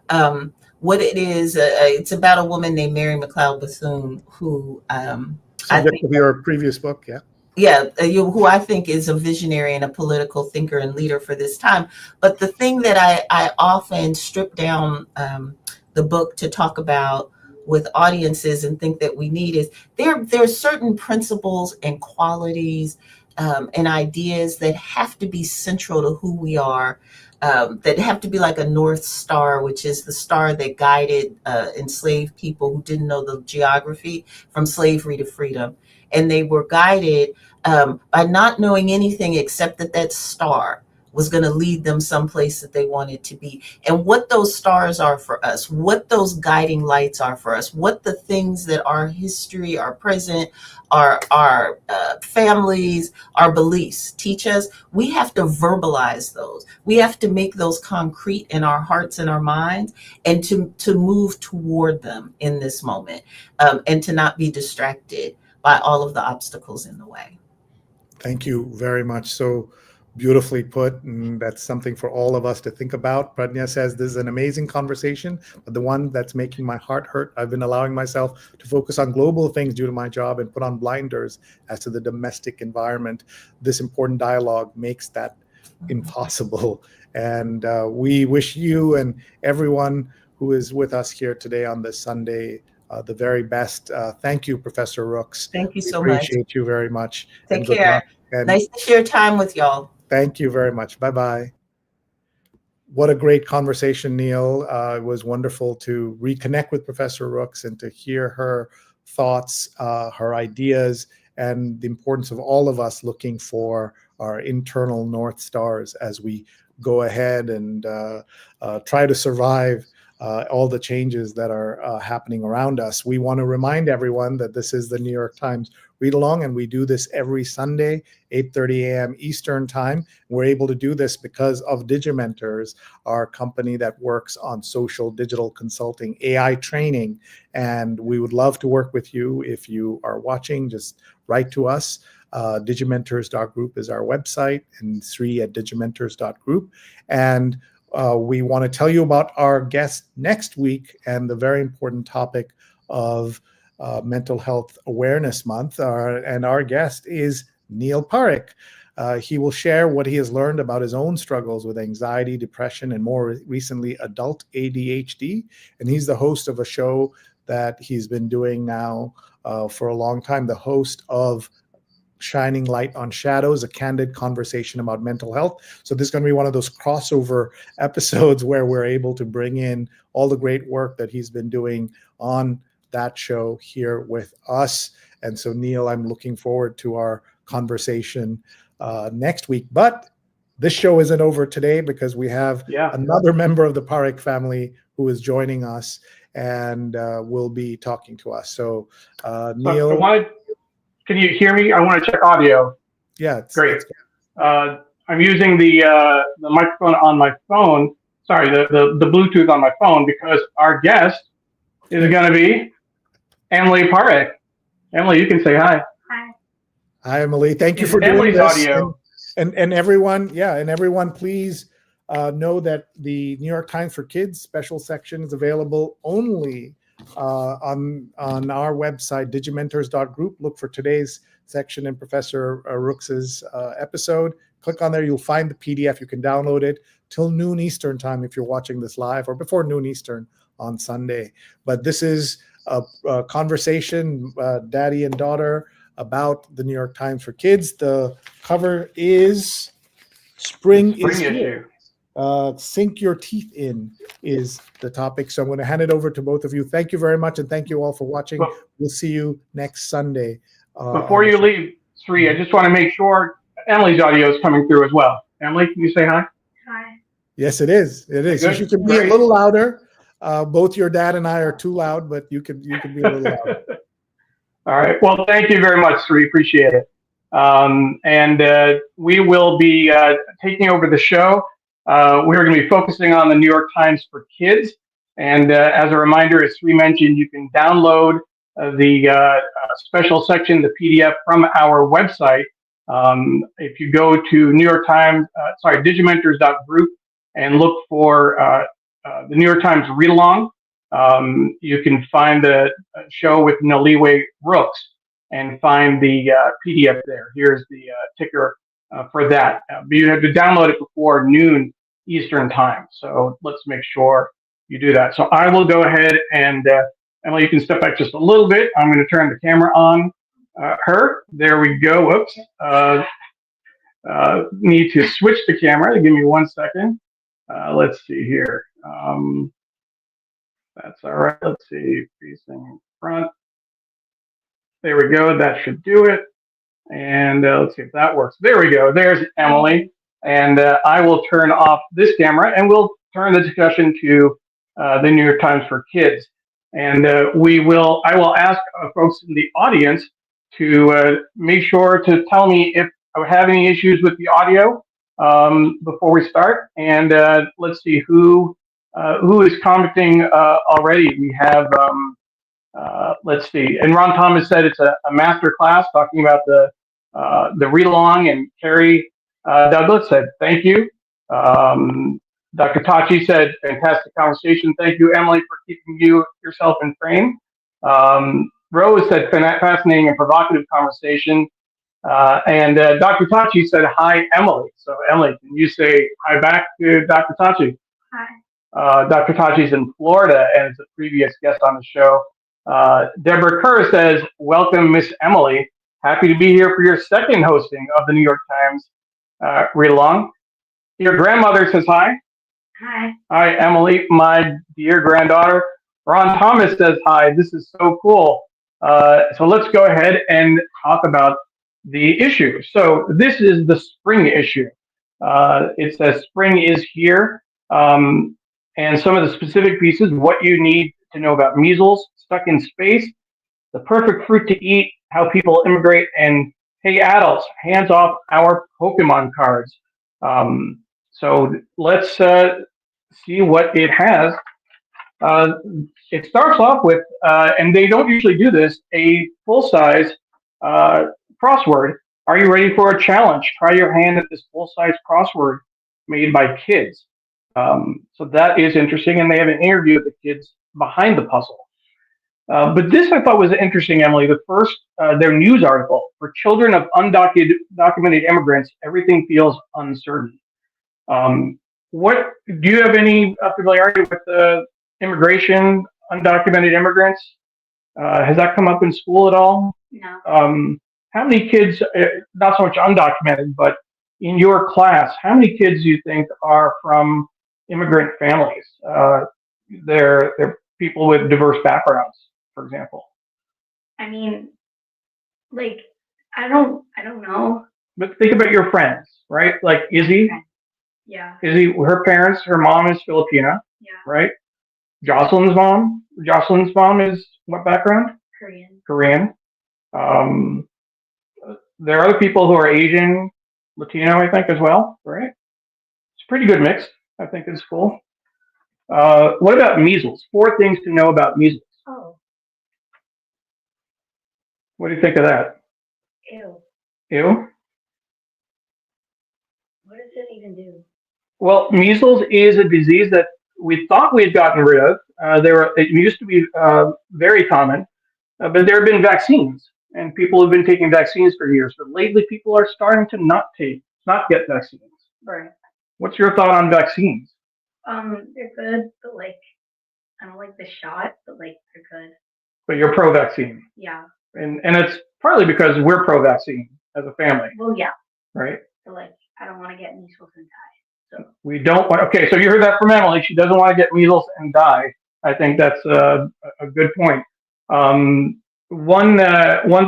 What it is, it's about a woman named Mary McLeod Bethune who I Subject think, of your previous book, yeah. yeah, who I think is a visionary and a political thinker and leader for this time. But the thing that I often strip down the book to talk about with audiences and think that we need is there are certain principles and qualities and ideas that have to be central to who we are, that have to be like a North Star, which is the star that guided enslaved people who didn't know the geography from slavery to freedom. And they were guided by not knowing anything except that that star was going to lead them someplace that they wanted to be. And what those stars are for us, what those guiding lights are for us, what the things that our history, our present, our families, our beliefs teach us, we have to verbalize those. We have to make those concrete in our hearts and our minds, and to move toward them in this moment, and to not be distracted by all of the obstacles in the way. Thank you very much. So beautifully put, and that's something for all of us to think about. Pradnya says this is an amazing conversation, but the one that's making my heart hurt. I've been allowing myself to focus on global things due to my job and put on blinders as to the domestic environment. This important dialogue makes that impossible. And we wish you and everyone who is with us here today on this Sunday the very best. Thank you, Professor Rooks. Thank you so much. Appreciate you very much. Take And good care. luck. And nice to share time with y'all. thank you very much. Bye-bye. What a great conversation, Neil. It was wonderful to reconnect with Professor Rooks and to hear her thoughts, her ideas, and the importance of all of us looking for our internal North Stars as we go ahead and try to survive all the changes that are happening around us. We want to remind everyone that this is the New York Times Read Along, and we do this every Sunday, 8:30 a.m. Eastern Time. We're able to do this because of Digimentors, our company that works on social digital consulting, AI training, and we would love to work with you. If you are watching, just write to us. Digimentors.group is our website, and Sree@digimentors.group. And we want to tell you about our guest next week and the very important topic of Mental Health Awareness Month. And our guest is Neil Parekh. He will share what he has learned about his own struggles with anxiety, depression, and more recently, adult ADHD. And he's the host of a show that he's been doing now for a long time, the host of Shining Light on Shadows, a candid conversation about mental health. So this is going to be one of those crossover episodes where we're able to bring in all the great work that he's been doing on that show here with us. And so, Neil, I'm looking forward to our conversation next week. But this show isn't over today because we have another member of the Parekh family who is joining us and will be talking to us. So, Neil. Can you hear me? I want to check audio. Yeah, great. I'm using the microphone on my phone. Sorry, the Bluetooth on my phone, because our guest is going to be Emily Parekh. Emily, you can say hi. Hi. Hi, Emily. Thank you for doing this. Audio. And everyone, please know that the New York Times for Kids special section is available only on our website, Digimentors.group. Look for today's section in Professor Rooks's episode. Click on there. You'll find the PDF. You can download it till noon Eastern time if you're watching this live, or before noon Eastern on Sunday. But this is a conversation, daddy and daughter, about the New York Times for Kids. The cover is Spring is Here. Sink your teeth in is the topic. So I'm going to hand it over to both of you. Thank you very much, and thank you all for watching. We'll see you next Sunday. Before you leave, Sree, I just want to make sure Emily's audio is coming through as well. Emily, can you say hi? Hi. Yes, it is. It is. You can be a little louder. Both your dad and I are too loud, but you can be a little louder. All right. Well, thank you very much, Sree. Appreciate it. And we will be taking over the show. We're going to be focusing on the New York Times for Kids. And as a reminder, as Sree mentioned, you can download the special section, the PDF, from our website. If you go to Digimentors.group and look for the New York Times read along. You can find the show with Noliwe Rooks and find the PDF there. Here's the ticker for that. But you have to download it before noon Eastern time. So let's make sure you do that. So I will go ahead and Emily, you can step back just a little bit. I'm going to turn the camera on her. There we go. Whoops. Need to switch the camera. Give me 1 second. Let's see here. That's all right. Let's see. Facing front. There we go. That should do it. And let's see if that works. There we go. There's Emily. And I will turn off this camera and we'll turn the discussion to the New York Times for Kids. And I will ask folks in the audience to make sure to tell me if I have any issues with the audio before we start. And let's see who is commenting already. We have, let's see, and Ron Thomas said it's a master class talking about the read along, and Carrie Douglas said, thank you. Dr. Tachi said, fantastic conversation. Thank you, Emily, for keeping yourself in frame. Rose said, fascinating and provocative conversation. And Dr. Tachi said, hi, Emily. So, Emily, can you say hi back to Dr. Tachi? Hi. Dr. Tachi's in Florida and is a previous guest on the show. Deborah Kerr says, welcome, Miss Emily. Happy to be here for your second hosting of the New York Times read along. Your grandmother says hi. Hi. Hi, Emily, my dear granddaughter. Ron Thomas says hi. This is so cool. So let's go ahead and talk about the issue. So this is the spring issue. It says spring is here. And some of the specific pieces, what you need to know about measles, stuck in space, the perfect fruit to eat, how people immigrate, and hey, adults, hands off our Pokemon cards. So let's see what it has. It starts off with, and they don't usually do this, a full-size crossword. Are you ready for a challenge? Try your hand at this full-size crossword made by kids. So that is interesting, and they have an interview with the kids behind the puzzle. But this I thought was interesting, Emily. The first, their news article, for children of undocumented immigrants, everything feels uncertain. What do you have any familiarity with immigration, undocumented immigrants? Has that come up in school at all? No. How many kids, not so much undocumented, but in your class, how many kids do you think are from immigrant families? They're people with diverse backgrounds, for example. I mean, like, I don't know. But think about your friends, right? Like Izzy. Yeah. Izzy, her parents, her mom is Filipina, Yeah. right? Jocelyn's mom is what background? Korean. There are other people who are Asian, Latino, I think, as well, right? It's a pretty good mix, I think, in school. What about measles? 4 things to know about measles. Oh. What do you think of that? Ew. Ew? What does it even do? Well, measles is a disease that we thought we had gotten rid of. It used to be very common, but there have been vaccines, and people have been taking vaccines for years. But lately, people are starting to not get vaccines. Right. What's your thought on vaccines? They're good, but like, I don't like the shot, but like, they're good. But you're pro-vaccine. Yeah. And it's partly because we're pro-vaccine as a family. Well, yeah. Right? But like, I don't want to get measles and die. So. We don't want. Okay, so you heard that from Emily. She doesn't want to get measles and die. I think that's a good point. One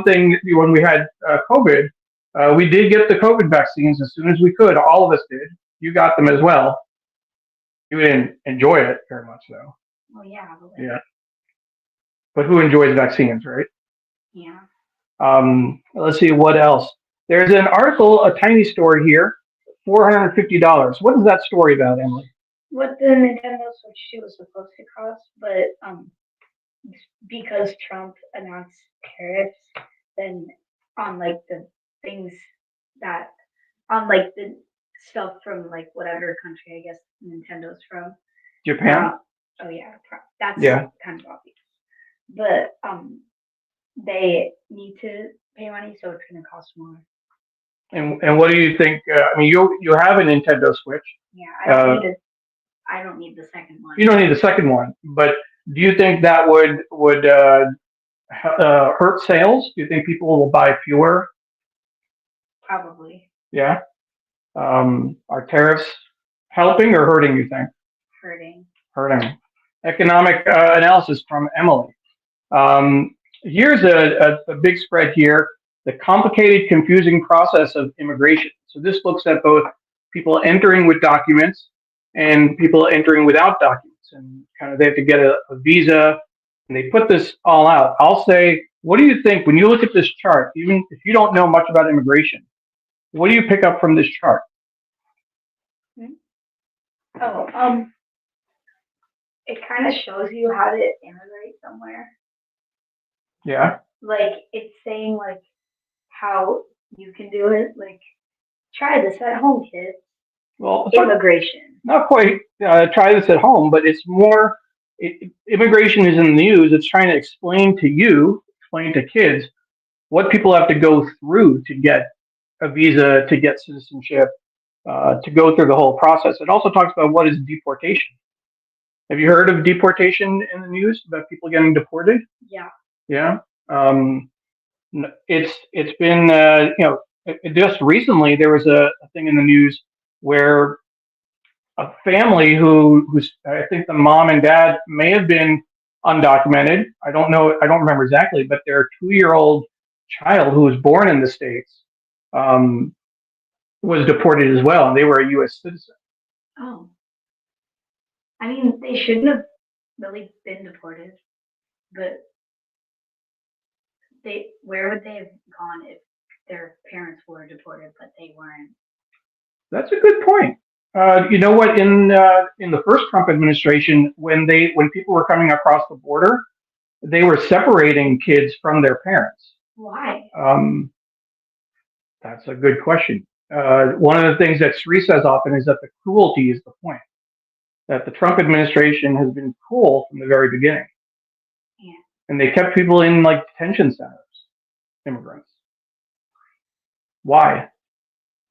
thing when we had COVID, we did get the COVID vaccines as soon as we could. All of us did. You got them as well. You didn't enjoy it very much, though. Well, yeah. But like, yeah. But who enjoys vaccines, right? Yeah. Let's see what else. There's an article, a tiny story here, $450. What is that story about, Emily? What the Nintendo Switch 2 was supposed to cost, but because Trump announced tariffs, then on like the things that on like the stuff from like whatever country I guess Nintendo's from. Japan? Oh yeah, that's Yeah. kind of obvious. But they need to pay money, so it's going to cost more. And what do you think? I mean, you have a Nintendo Switch. Yeah, I don't need the second one. You don't need the second one, but do you think that would hurt sales? Do you think people will buy fewer? Probably Yeah. Are tariffs helping or hurting, you think? hurting. Hurting. Economic analysis from Emily. Here's a big spread here. The complicated, confusing process of immigration. So this looks at both people entering with documents and people entering without documents. And kind of they have to get a visa, and they put this all out. I'll say, what do you think when you look at this chart, even if you don't know much about immigration, what do you pick up from this chart? Oh, it kind of shows you how to immigrate somewhere. Yeah. Like it's saying like how you can do it. Like try this at home, kids. Well, Immigration. not quite try this at home, but it's more, immigration is in the news. It's trying to explain to kids what people have to go through to get a visa, to get citizenship, to go through the whole process. It also talks about what is deportation. Have you heard of deportation in the news about people getting deported? Yeah. Yeah. It's been just recently there was a thing in the news where a family who's I think the mom and dad may have been undocumented. I don't know. I don't remember exactly, but their 2-year-old child who was born in the States was deported as well, and they were a U.S. citizen. Oh. I mean, they shouldn't have really been deported, but where would they have gone if their parents were deported, but they weren't? That's a good point. You know what? In the first Trump administration, when people were coming across the border, they were separating kids from their parents. Why? That's a good question. One of the things that Sree says often is that the cruelty is the point. That the Trump administration has been cruel from the very beginning. Yeah. And they kept people in like detention centers, immigrants. Why?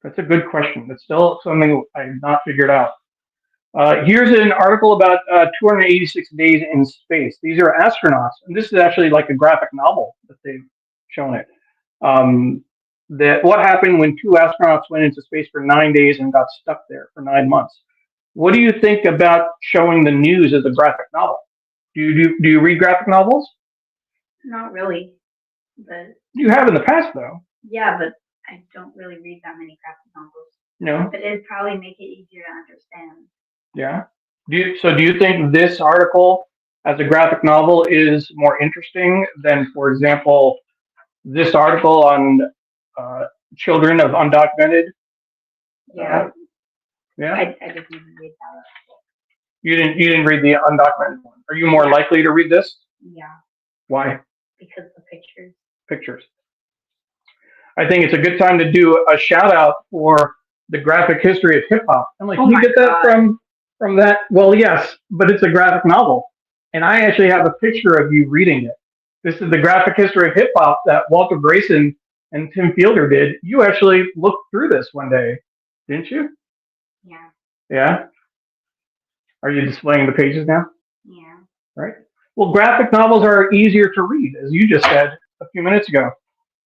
That's a good question. That's still something I've not figured out. Here's an article about 286 days in space. These are astronauts, and this is actually like a graphic novel that they've shown it. That what happened when 2 astronauts went into space for 9 days and got stuck there for 9 months. What do you think about showing the news as a graphic novel? Do you read graphic novels? Not really, but You have in the past, though. yeah, but I don't really read that many graphic novels. No. But it'd probably make it easier to understand. Yeah. Do you think this article as a graphic novel is more interesting than, for example, this article on children of undocumented? Yeah. Yeah. I didn't even read that. You didn't read the undocumented one. Are you more likely to read this? Yeah. Why? Because the pictures. Pictures. I think it's a good time to do a shout out for the graphic history of hip hop. I'm like, can you get that from that? Well, yes, but it's a graphic novel, and I actually have a picture of you reading it. This is the graphic history of hip hop that Walter Grayson and Tim Fielder did. You actually looked through this one day, didn't you? Yeah. Yeah. Are you displaying the pages now? Yeah. Right. Well, graphic novels are easier to read, as you just said a few minutes ago.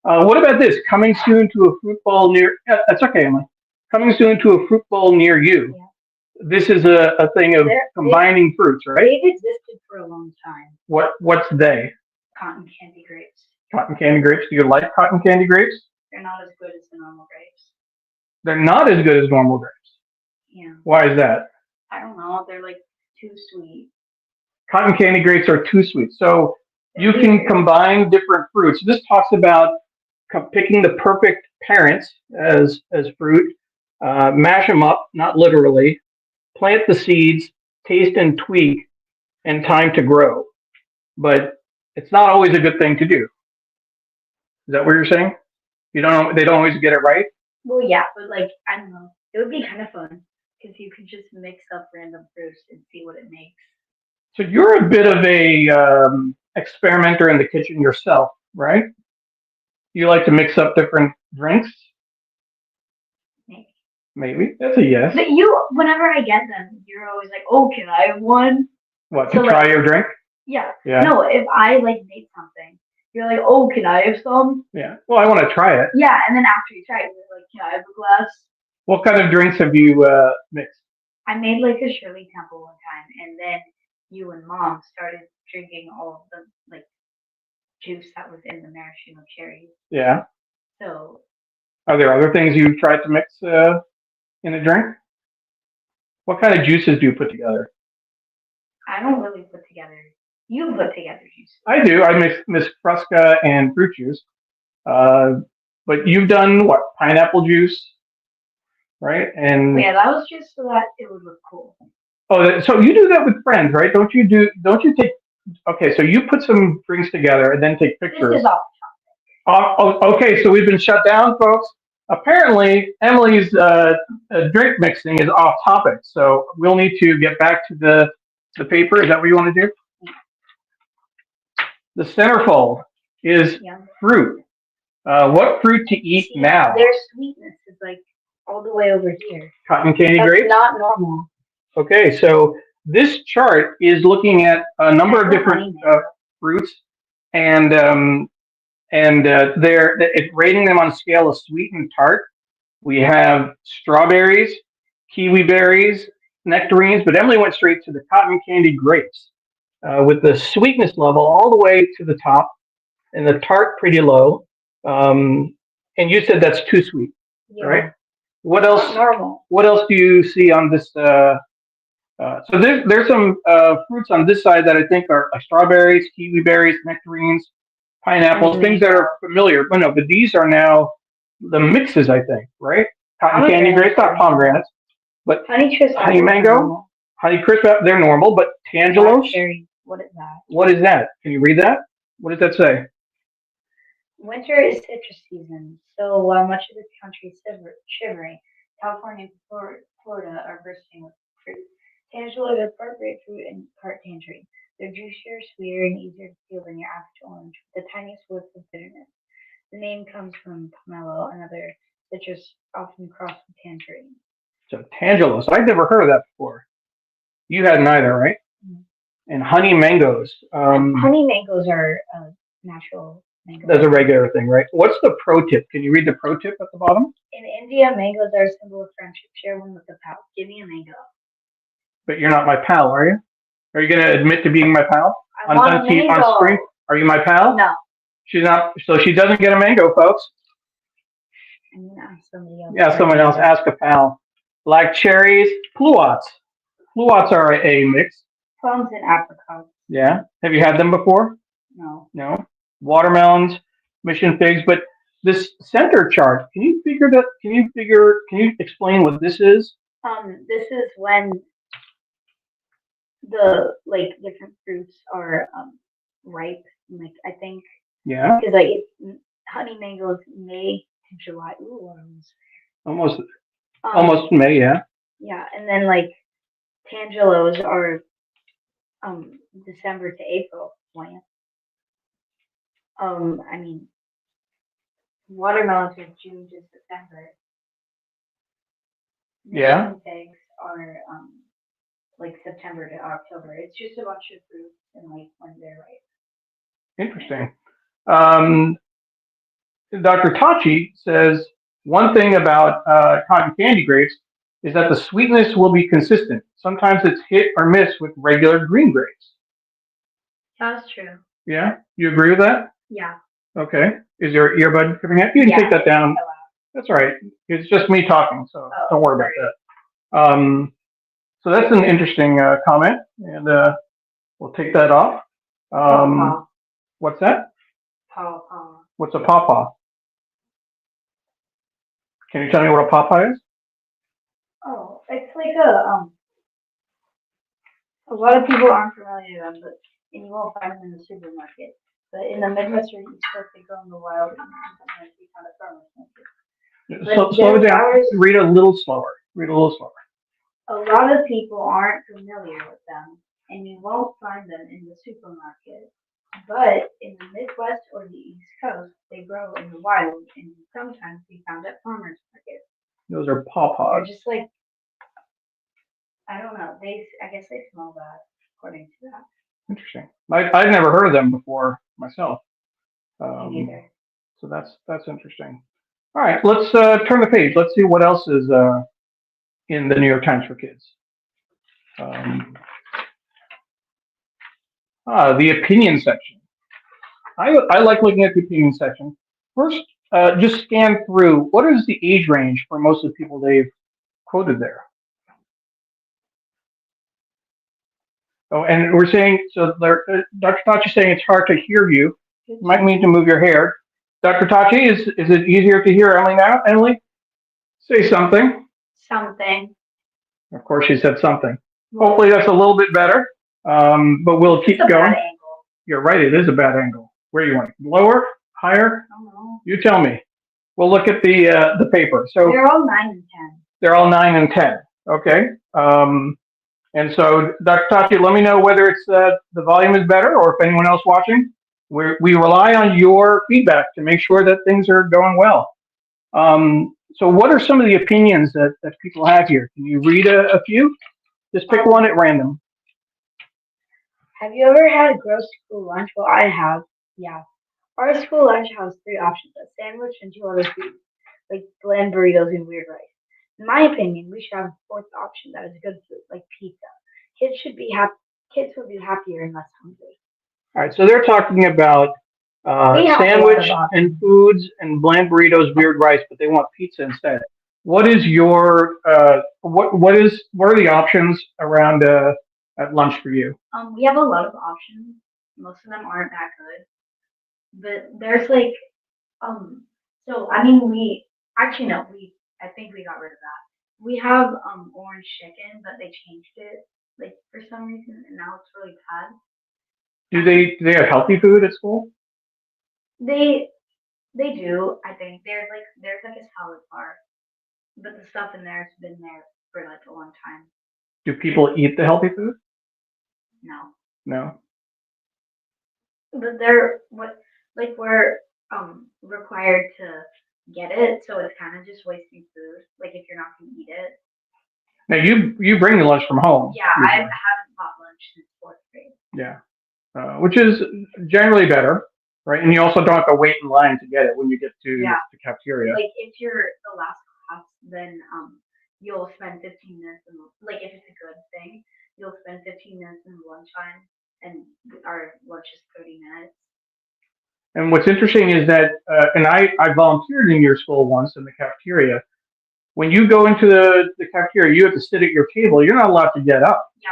What about this? Coming soon to a fruit bowl near. That's okay, Emily. Coming soon to a fruit bowl near you. Yeah. This is a thing of combining fruits, right? They've existed for a long time. What's they? Cotton candy grapes. Cotton candy grapes. Do you like cotton candy grapes? They're not as good as the normal grapes. They're not as good as normal grapes. Yeah. Why is that? I don't know. They're like too sweet. Cotton candy grapes are too sweet. So you can combine different fruits. This talks about picking the perfect parents as fruit, mash them up, not literally, plant the seeds, taste and tweak, and time to grow. But it's not always a good thing to do. Is that what you're saying? They don't always get it right? Well, yeah, but like, I don't know. It would be kind of fun because you could just mix up random fruits and see what it makes. So you're a bit of a experimenter in the kitchen yourself, right? You like to mix up different drinks? Maybe. Maybe. That's a yes. But whenever I get them, you're always like, "Oh, can I have one?" What, So, to try like, your drink? Yeah. Yeah. No, if I like made something, you're like, "Oh, can I have some?" Yeah. Well, I want to try it. Yeah, and then after you try it, you're like, "Can I have a glass?" What kind of drinks have you mixed? I made like a Shirley Temple one time, and then you and Mom started drinking all of the like juice that was in the maraschino cherries. Yeah. So Are there other things you've tried to mix in a drink? What kind of juices do you put together? I don't really put together. You put together juice. I do. I mix Fresca and fruit juice. But you've done what? Pineapple juice, right? And Yeah, that was just so that it would look cool. oh, so you do that with friends, right? Don't you take? Okay, so you put some drinks together and then take pictures. This is off. Okay, so we've been shut down, folks. Apparently, Emily's drink mixing is off topic, so we'll need to get back to the paper. Is that what you want to do? The centerfold is fruit. What fruit to eat now? Their sweetness is like all the way over here. Cotton candy grapes? Not normal. Okay, so this chart is looking at a number of different fruits, and it's rating them on a scale of sweet and tart. We have strawberries, kiwi berries, nectarines, but Emily went straight to the cotton candy grapes with the sweetness level all the way to the top, and the tart pretty low. And you said that's too sweet, right? What else? Not normal. What else do you see on this? So there's some fruits on this side that I think are strawberries, kiwi berries, nectarines, pineapples, things that are familiar. But no, but these are now the mixes, I think, right? Cotton candy grapes, not pomegranates, but honey mango, honey crisp, they're normal, but tangelos. What is that? What is that? Can you read that? What does that say? Winter is citrus season, so while much of the country is shivering, California and Florida are bursting with fruit. Tangelos are part grapefruit and part tangerine. They're juicier, sweeter, and easier to peel than your average orange, with the tiniest whiff of bitterness. The name comes from pomelo, another citrus often crossed with tangerine. So tangelos, I've never heard of that before. You hadn't either, right? Mm-hmm. And honey mangoes. Honey mangoes are natural mangoes. That's a regular thing, right? What's the pro tip? Can you read the pro tip at the bottom? In India, mangoes are a symbol of friendship. Share one with a pal. Give me a mango. But you're not my pal, are you? Are you going to admit to being my pal on screen? Are you my pal? No. She's not. So she doesn't get a mango, folks. I'm gonna ask somebody else. Yeah, someone else. Ask a pal. Black cherries, pluots. Pluots are a mix. Plums and apricots. Yeah. Have you had them before? No. No. Watermelons, mission figs. But this center chart, can you explain what this is? This is when the different fruits are ripe. I think. Yeah. Because honey mangoes May to July. Ooh, almost May. Yeah. Yeah, and then tangelos are December to April. Watermelons are June to September. Yeah. Figs are September to October. It's just a bunch of fruits and when they're ripe. Interesting. Dr. Tachi says one thing about cotton candy grapes is that the sweetness will be consistent. Sometimes it's hit or miss with regular green grapes. That's true. Yeah? You agree with that? Yeah. Okay. Is your earbud coming out? You can take that down. That's all right. It's just me talking, so don't worry about that. So that's an interesting comment, and we'll take that off. What's that? Pawpaw. What's a pawpaw? Can you tell me what a pawpaw is? Oh, it's a lot of people aren't familiar with them, and you won't find them in the supermarket. But in the Midwest or East Coast, they grow in the wild, and sometimes you find a farmer's market. Slow it down. Read a little slower. a lot of people aren't familiar with them, and you won't find them in the supermarket. But in the Midwest or the East Coast, they grow in the wild and can sometimes be found at farmers markets. Those are They're pawpaws. just like, I don't know. I guess they smell bad, according to that. Interesting. I've never heard of them before myself. Me neither. So that's interesting. All right, let's turn the page. Let's see what else is in the New York Times for Kids. The opinion section. I like looking at the opinion section. First, just scan through. What is the age range for most of the people they've quoted there? Oh, and we're saying, so Dr. Tachi's saying it's hard to hear you. You might need to move your hair. Dr. Tachi, is it easier to hear Emily now? Emily, say something. Something. Of course, she said something. Hopefully that's a little bit better, but we'll keep It's a going. bad angle. You're right, it is a bad angle. Where do you want it? Lower? Higher? I don't know. You tell me. We'll look at the paper. So They're all 9 and 10. they're all 9 and 10. Okay. And so, Dr. Tachi, let me know whether it's the volume is better or if anyone else watching. We rely on your feedback to make sure that things are going well. So what are some of the opinions that people have here? Can you read a few? Just pick one at random. Have you ever had a gross school lunch? Well, I have. Yeah. Our school lunch has 3 options: a sandwich and 2 other foods, like bland burritos and weird rice. In my opinion, we should have a 4th option that is good food, like pizza. Kids should be happy. Kids will be happier and less hungry. All right, so they're talking about We have a lot sandwich of options. and foods and bland burritos, weird rice, but they want pizza instead. What is your what are the options around at lunch for you? We have a lot of options. Most of them aren't that good, but there's like So I mean, we actually no, we I think we got rid of that. We have orange chicken, but they changed it like for some reason, and now it's really bad. Do they have healthy food at school? They they do. I think there's like a salad bar, but the stuff in there has been there for like a long time. Do people eat the healthy food? No, No. but they're what like we're required to get it, so it's kind of just wasting food. Like if you're not gonna eat it. Now you bring the lunch from home. Yeah, I usually. haven't bought lunch since 4th grade. Yeah, which is generally better, right? And you also don't have to wait in line to get it when you get to Yeah. the cafeteria. Like if you're the last class, then you'll spend 15 minutes in like if it's a good thing, you'll spend 15 minutes in lunchtime, and our lunch is 30 minutes. And what's interesting is that, and I volunteered in your school once in the cafeteria. When you go into the cafeteria, you have to sit at your table. You're not allowed to get up. Yeah,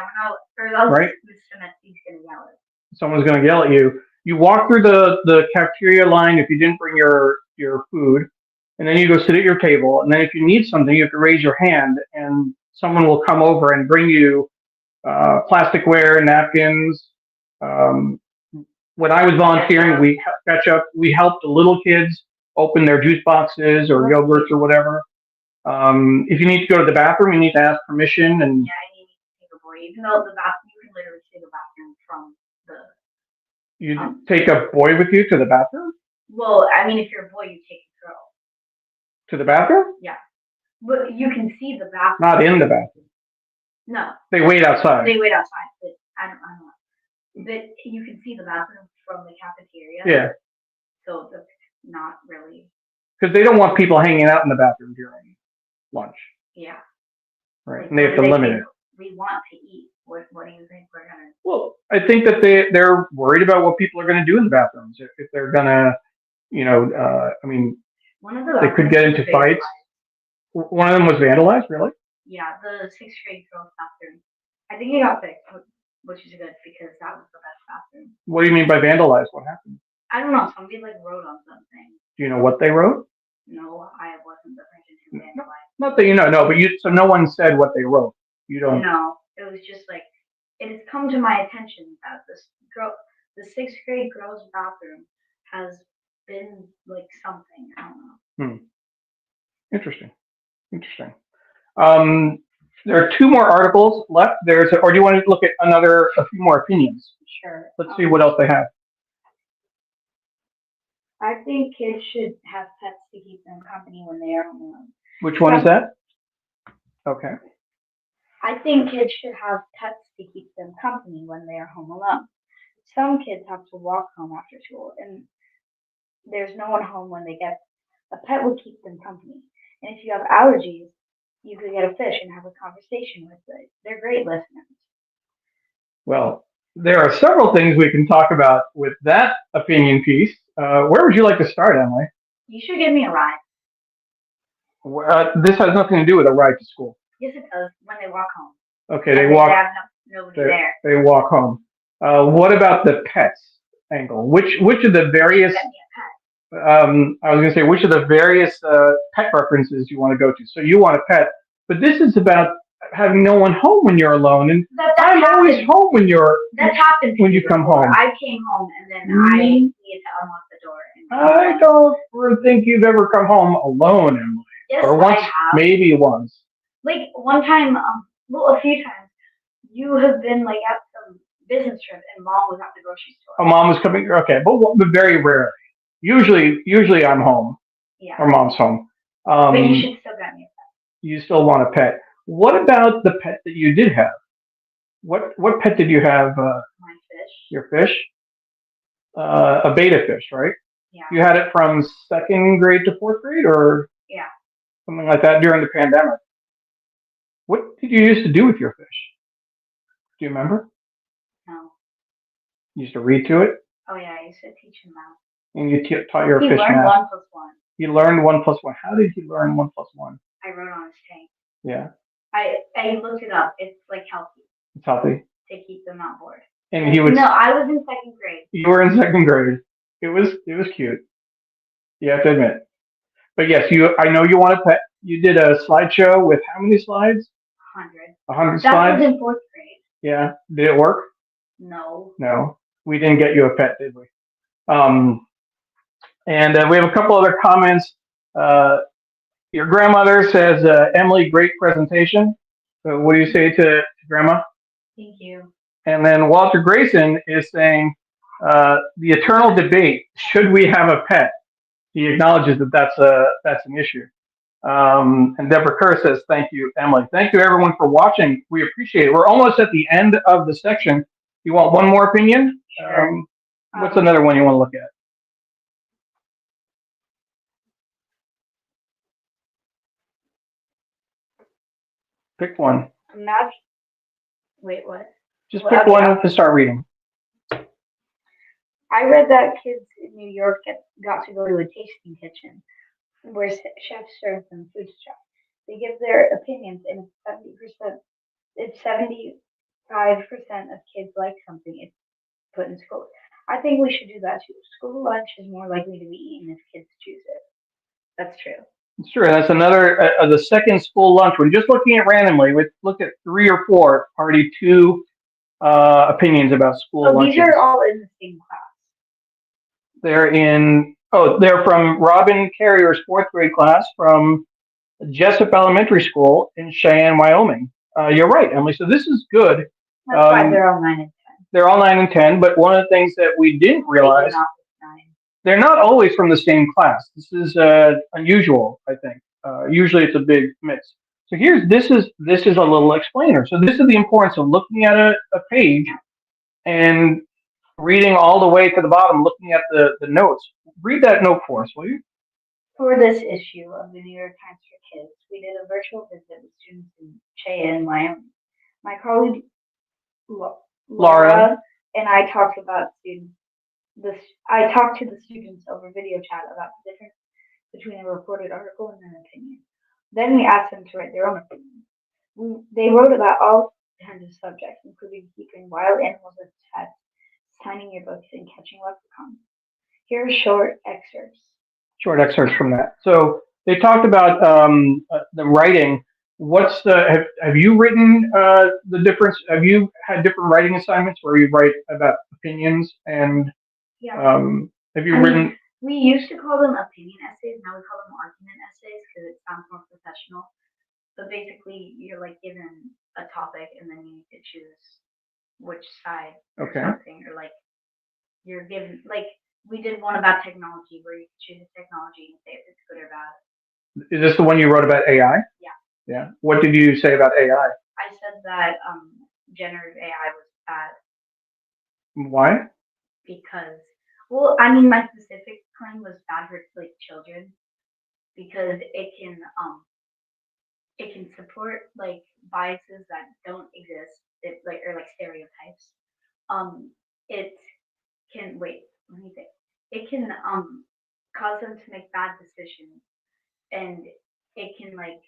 we're not. Or else Right. Mr. Messi's gonna yell at us. Someone's going to yell at you. You walk through the cafeteria line if you didn't bring your food, and then you go sit at your table. And then if you need something, you have to raise your hand, and someone will come over and bring you plasticware, napkins. When I was volunteering, we helped the little kids open their juice boxes or yogurts or whatever. If you need to go to the bathroom, you need to ask permission. And Yeah, I need to take a boy. Even though the bathroom, you can literally see the bathroom from the. you take a boy with you to the bathroom? Well, I mean, if you're a boy, you take a girl. To the bathroom? Yeah, but you can see the bathroom. Not in the bathroom. No, They wait outside. they wait outside, but I don't know. But you can see the bathroom from the cafeteria. Yeah, So that's not really. because they don't want people hanging out in the bathroom during lunch, Yeah. right? Like, And they have what to do limit think it. We want to eat. What do you think we're gonna? Well, I think that they're worried about what people are going to do in the bathrooms. If they're going to, I mean, One of the they could get into fights. One of them was vandalized, really? Yeah, the 6th grade girls' bathroom. I think it got fixed, which is good because that was the best bathroom. What do you mean by vandalized? What happened? I don't know. Somebody like wrote on something. Do you know what they wrote? No, I wasn't the person who vandalized. Not that you know, no, but so no one said what they wrote. You don't. No, it was just like it has come to my attention that the 6th grade girls' bathroom has been like something. I don't know. Interesting. There are 2 more articles left. Or do you want to look at a few more opinions? Sure. Let's see what else they have. I think kids should have pets to keep them company when they are home alone. Which one is that? Okay. I think kids should have pets to keep them company when they are home alone. Some kids have to walk home after school, and there's no one home when they get. A pet would keep them company. And if you have allergies, you could get a fish and have a conversation with it. They're great listeners. Well, there are several things we can talk about with that opinion piece. Where would you like to start, Emily? You should give me a ride. This has nothing to do with a ride to school. Yes, it does. When they walk home. Okay, And they They walk. have nobody there. They walk home. What about the pets angle? Which of the various? Get me a pet. I was going to say which of the various pet references you want to go to. So you want a pet, but this is about having no one home when you're alone, and I'm always home when That's happened to when me you come before. home. I came home and then I needed to unlock the door. I don't think you've ever come home alone, Emily. Yes, Or once, I have. maybe once. Like one time, a few times. You have been like at some business trip and mom was at the grocery store. Oh, mom was coming. Okay, but very rarely. Usually I'm home Yeah. or mom's home. But you should still get me a pet. You still want a pet. What about the pet that you did have? What pet did you have? My fish. Your fish? A beta fish, right? Yeah. You had it from 2nd grade to 4th grade, or Yeah. something like that during the pandemic. What did you used to do with your fish? Do you remember? No. You used to read to it, Oh yeah, I used to teach him math. and you taught your He fish learned math. 1 plus 1. You learned 1 plus 1. How did you learn 1 plus 1? I wrote on his tank. Yeah, I looked it up. It's like healthy it's healthy. to keep them not bored. And he would. No, I was in 2nd grade. You were in 2nd grade. It was cute. You have to admit. But yes, I know you want a pet. You did a slideshow with how many slides? 100. 100 That slides. was in 4th grade. Yeah. Did it work? No. No. We didn't get you a pet, did we? And we have a couple other comments. Your grandmother says, Emily, great presentation. So what do you say to Grandma? Thank you. And then Walter Grayson is saying, the eternal debate, should we have a pet? He acknowledges that that's an issue. And Deborah Kerr says, thank you, Emily. Thank you, everyone, for watching. We appreciate it. We're almost at the end of the section. You want one more opinion? Sure. What's another one you want to look at? Pick one. Wait, what? Just pick one to start reading. I read that kids in New York got to go to a tasting kitchen where chefs serve them food stuff. They give their opinions, and if 75% of kids like something, it's put in school. I think we should do that too. School lunch is more likely to be eaten if kids choose it. That's true. It's true. That's another, the second school lunch. We're just looking at randomly. We looked at 3 or 4, already 2 opinions about school lunches. These are all in the same class. They're from Robin Carrier's 4th grade class from Jessup Elementary School in Cheyenne, Wyoming. You're right, Emily. So this is good. That's why they're all 9 and 10. They're all 9 and 10, but one of the things that we didn't realize, they're not always from the same class. This is unusual, I think. Usually it's a big mix. So this is a little explainer. So this is the importance of looking at a page and reading all the way to the bottom, looking at the notes. Read that note for us, will you? For this issue of the New York Times for Kids, we did a virtual visit with students in Cheyenne, Wyoming. My colleague Laura and I talked about I talked to the students over video chat about the difference between a reported article and an opinion. Then we asked them to write their own opinion. They wrote about all kinds of subjects, including keeping wild animals as pets, signing your books, and catching leprechauns. Here are short excerpts. Short excerpts from that. So they talked about the writing. Have you written the difference? Have you had different writing assignments where you write about opinions and have you written? We used to call them opinion essays. Now we call them argument essays because it sounds more professional. So basically, you're like given a topic, and then you need to choose which side or Okay. something, or like you're given like we did one about technology where you choose technology and say if it's good or bad. Is this the one you wrote about AI? Yeah. Yeah. What did you say about AI? I said that generative AI was bad Why? because, well, I mean, my specific claim was bad for like children because it can support like biases that don't exist, it, like or like stereotypes. It can wait. Let me think. It can cause them to make bad decisions, and it can like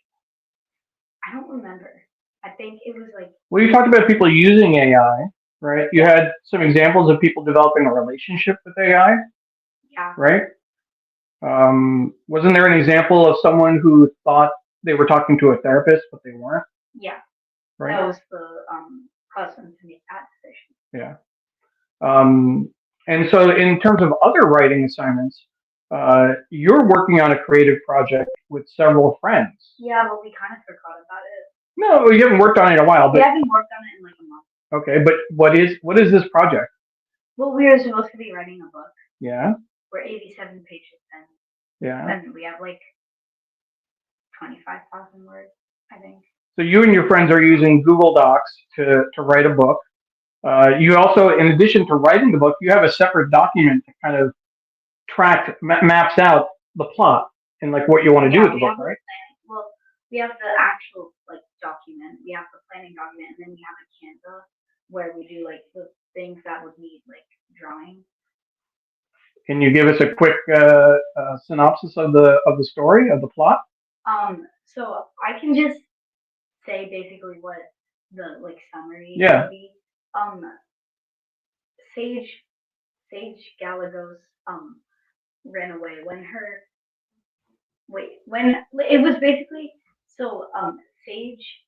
I don't remember. I think it was like Well, you talked about people using AI, right? You had some examples of people developing a relationship with AI, yeah, right? Wasn't there an example of someone who thought they were talking to a therapist, but they weren't, yeah. right? That was the cause them to make that decision. Yeah. And so, in terms of other writing assignments, you're working on a creative project with several friends. Yeah, but we kind of forgot about it. No, you haven't worked on it in a while, We but haven't worked on it in like a month. okay. But what is this project? Well, we were supposed to be writing a book. Yeah, We're 87 pages in, yeah. and we have like 25,000 words, I think. So you and your friends are using Google Docs to write a book. You also, in addition to writing the book, you have a separate document that kind of maps out the plot and like what you want to do with the book, right? Well, we have the actual like document, we have the planning document, and then we have a Canva where we do like the things that would need like drawing. Can you give us a quick synopsis of the story of the plot? So I can just say basically what the like summary Yeah. would be. Sage Galagos ran away when it was basically so Sage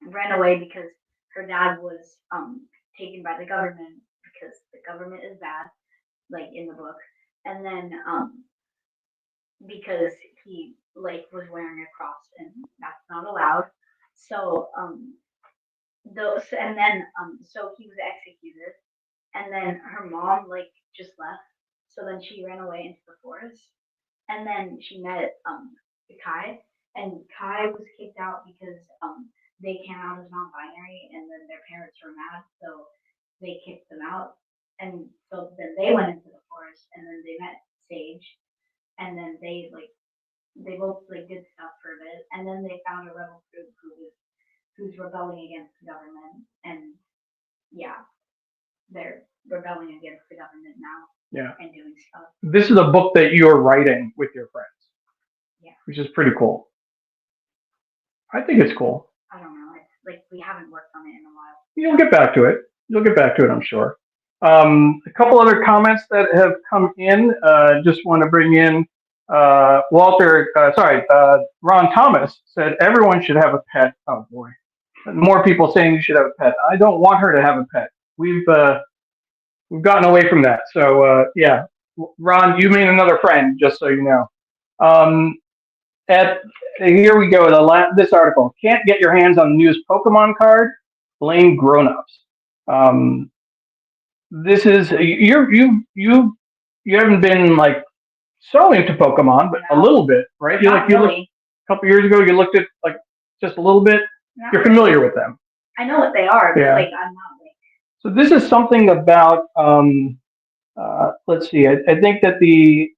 ran away because her dad was taken by the government because the government is bad, like in the book, and then because he like was wearing a cross and that's not allowed. So those and then so he was executed, and then her mom like just left. So then she ran away into the forest, and then she met Kai, and Kai was kicked out because they came out as non-binary, and then their parents were mad, so they kicked them out, and so then they went into the forest, and then they met Sage, and then they both like did stuff for a bit, and then they found a rebel group who's rebelling against the government, and yeah, they're rebelling against the government now. Yeah. And doing stuff. This is a book that you're writing with your friends. Yeah. Which is pretty cool. I think it's cool. I don't know. It's like we haven't worked on it in a while. You'll get back to it. You'll get back to it, I'm sure. A couple other comments that have come in. Just want to bring in Ron Thomas said everyone should have a pet. Oh boy. More people saying you should have a pet. I don't want her to have a pet. We've gotten away from that. So yeah, Ron, you mean another friend, just so you know. Here we go. This article: can't get your hands on the newest Pokemon card. Blame grown-ups. This is you haven't been like so into Pokemon, but a little bit, right? You Not looked really. a couple years ago. You looked at like just a little bit. Not You're really. familiar with them. I know what they are, but Yeah. like I'm not like. So this is something about. Let's see. I think that the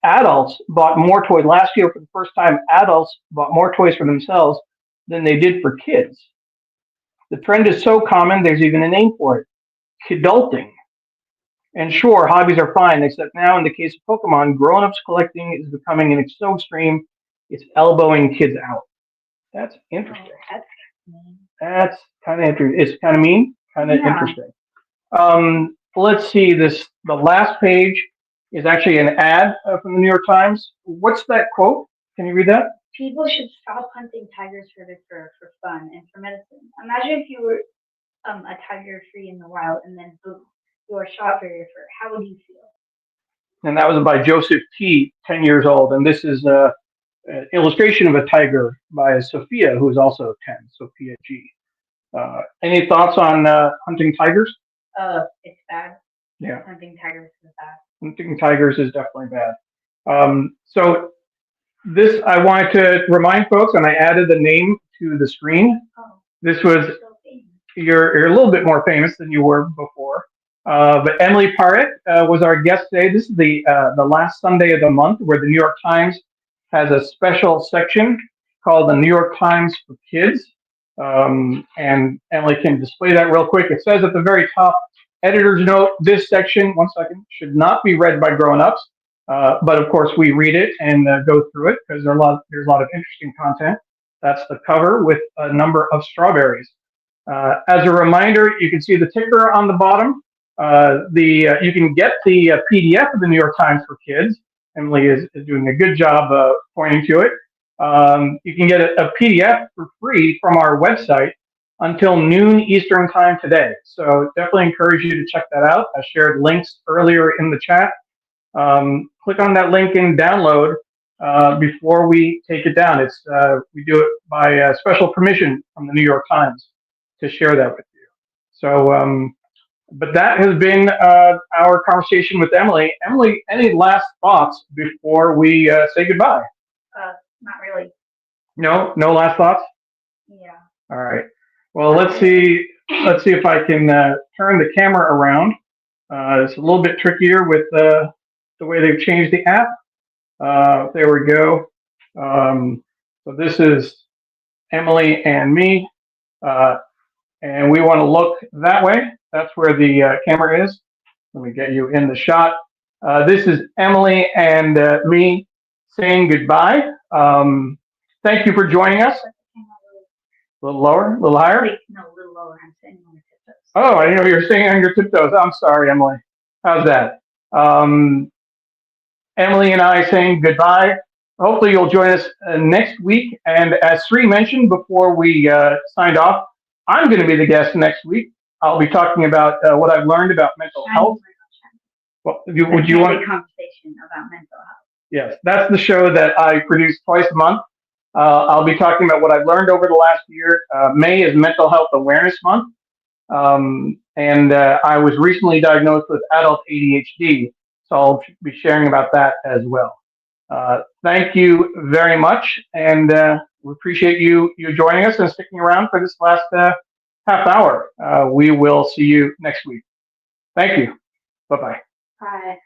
adults bought more toys last year for the first time. Adults bought more toys for themselves than they did for kids. The trend is so common, there's even a name for it: kidulting. And sure, hobbies are fine, except now in the case of Pokemon, grown-ups collecting is becoming so extreme, it's elbowing kids out. That's interesting. That's kind of interesting. It's kind of mean, kind of interesting. Let's see this. The last page is actually an ad from the New York Times. What's that quote? Can you read that? People should stop hunting tigers for their fur for fun and for medicine. Imagine if you were a tiger free in the wild and then boom, you were shot for your fur. How would you feel? And that was by Joseph T., 10 years old. And this is an illustration of a tiger by Sophia, who is also 10, Sophia G. Any thoughts on hunting tigers? It's bad. Yeah. Hunting tigers is bad. Hunting tigers is definitely bad. So this, I wanted to remind folks, and I added the name to the screen. Oh, This was, so famous. you're a little bit more famous than you were before. But Emily Parekh was our guest today. This is the last Sunday of the month where the New York Times has a special section called the New York Times for Kids. And Emily can display that real quick. It says at the very top, editor's note, this section, one second, should not be read by grown-ups. But of course, we read it and go through it because there's a lot of interesting content. That's the cover with a number of strawberries. As a reminder, you can see the ticker on the bottom. You can get the PDF of the New York Times for Kids. Emily is doing a good job pointing to it. You can get a PDF for free from our website until noon Eastern time today. So definitely encourage you to check that out. I shared links earlier in the chat. Click on that link and download before we take it down. We do it by special permission from the New York Times to share that with you. So, but that has been our conversation with Emily. Emily, any last thoughts before we say goodbye? Not really. No last thoughts? Yeah. All right. Well, let's see if I can turn the camera around. It's a little bit trickier with the way they've changed the app. There we go. So this is Emily and me, and we want to look that way. That's where the camera is. Let me get you in the shot. This is Emily and me saying goodbye. Thank you for joining us. A little lower, a little higher? Wait, no, a little lower. I'm standing on my tiptoes. Oh, I didn't know you were sitting on your tiptoes. I'm sorry, Emily. How's that? Emily and I saying goodbye. Hopefully you'll join us next week. And as Sree mentioned before we signed off, I'm going to be the guest next week. I'll be talking about what I've learned about mental health. Well, would you want a conversation about mental health? Yes, that's the show that I produce twice a month. I'll be talking about what I've learned over the last year. May is Mental Health Awareness Month. And I was recently diagnosed with adult ADHD, so I'll be sharing about that as well. Thank you very much, and we appreciate you joining us and sticking around for this last half hour. We will see you next week. Thank you. Bye-bye. Bye.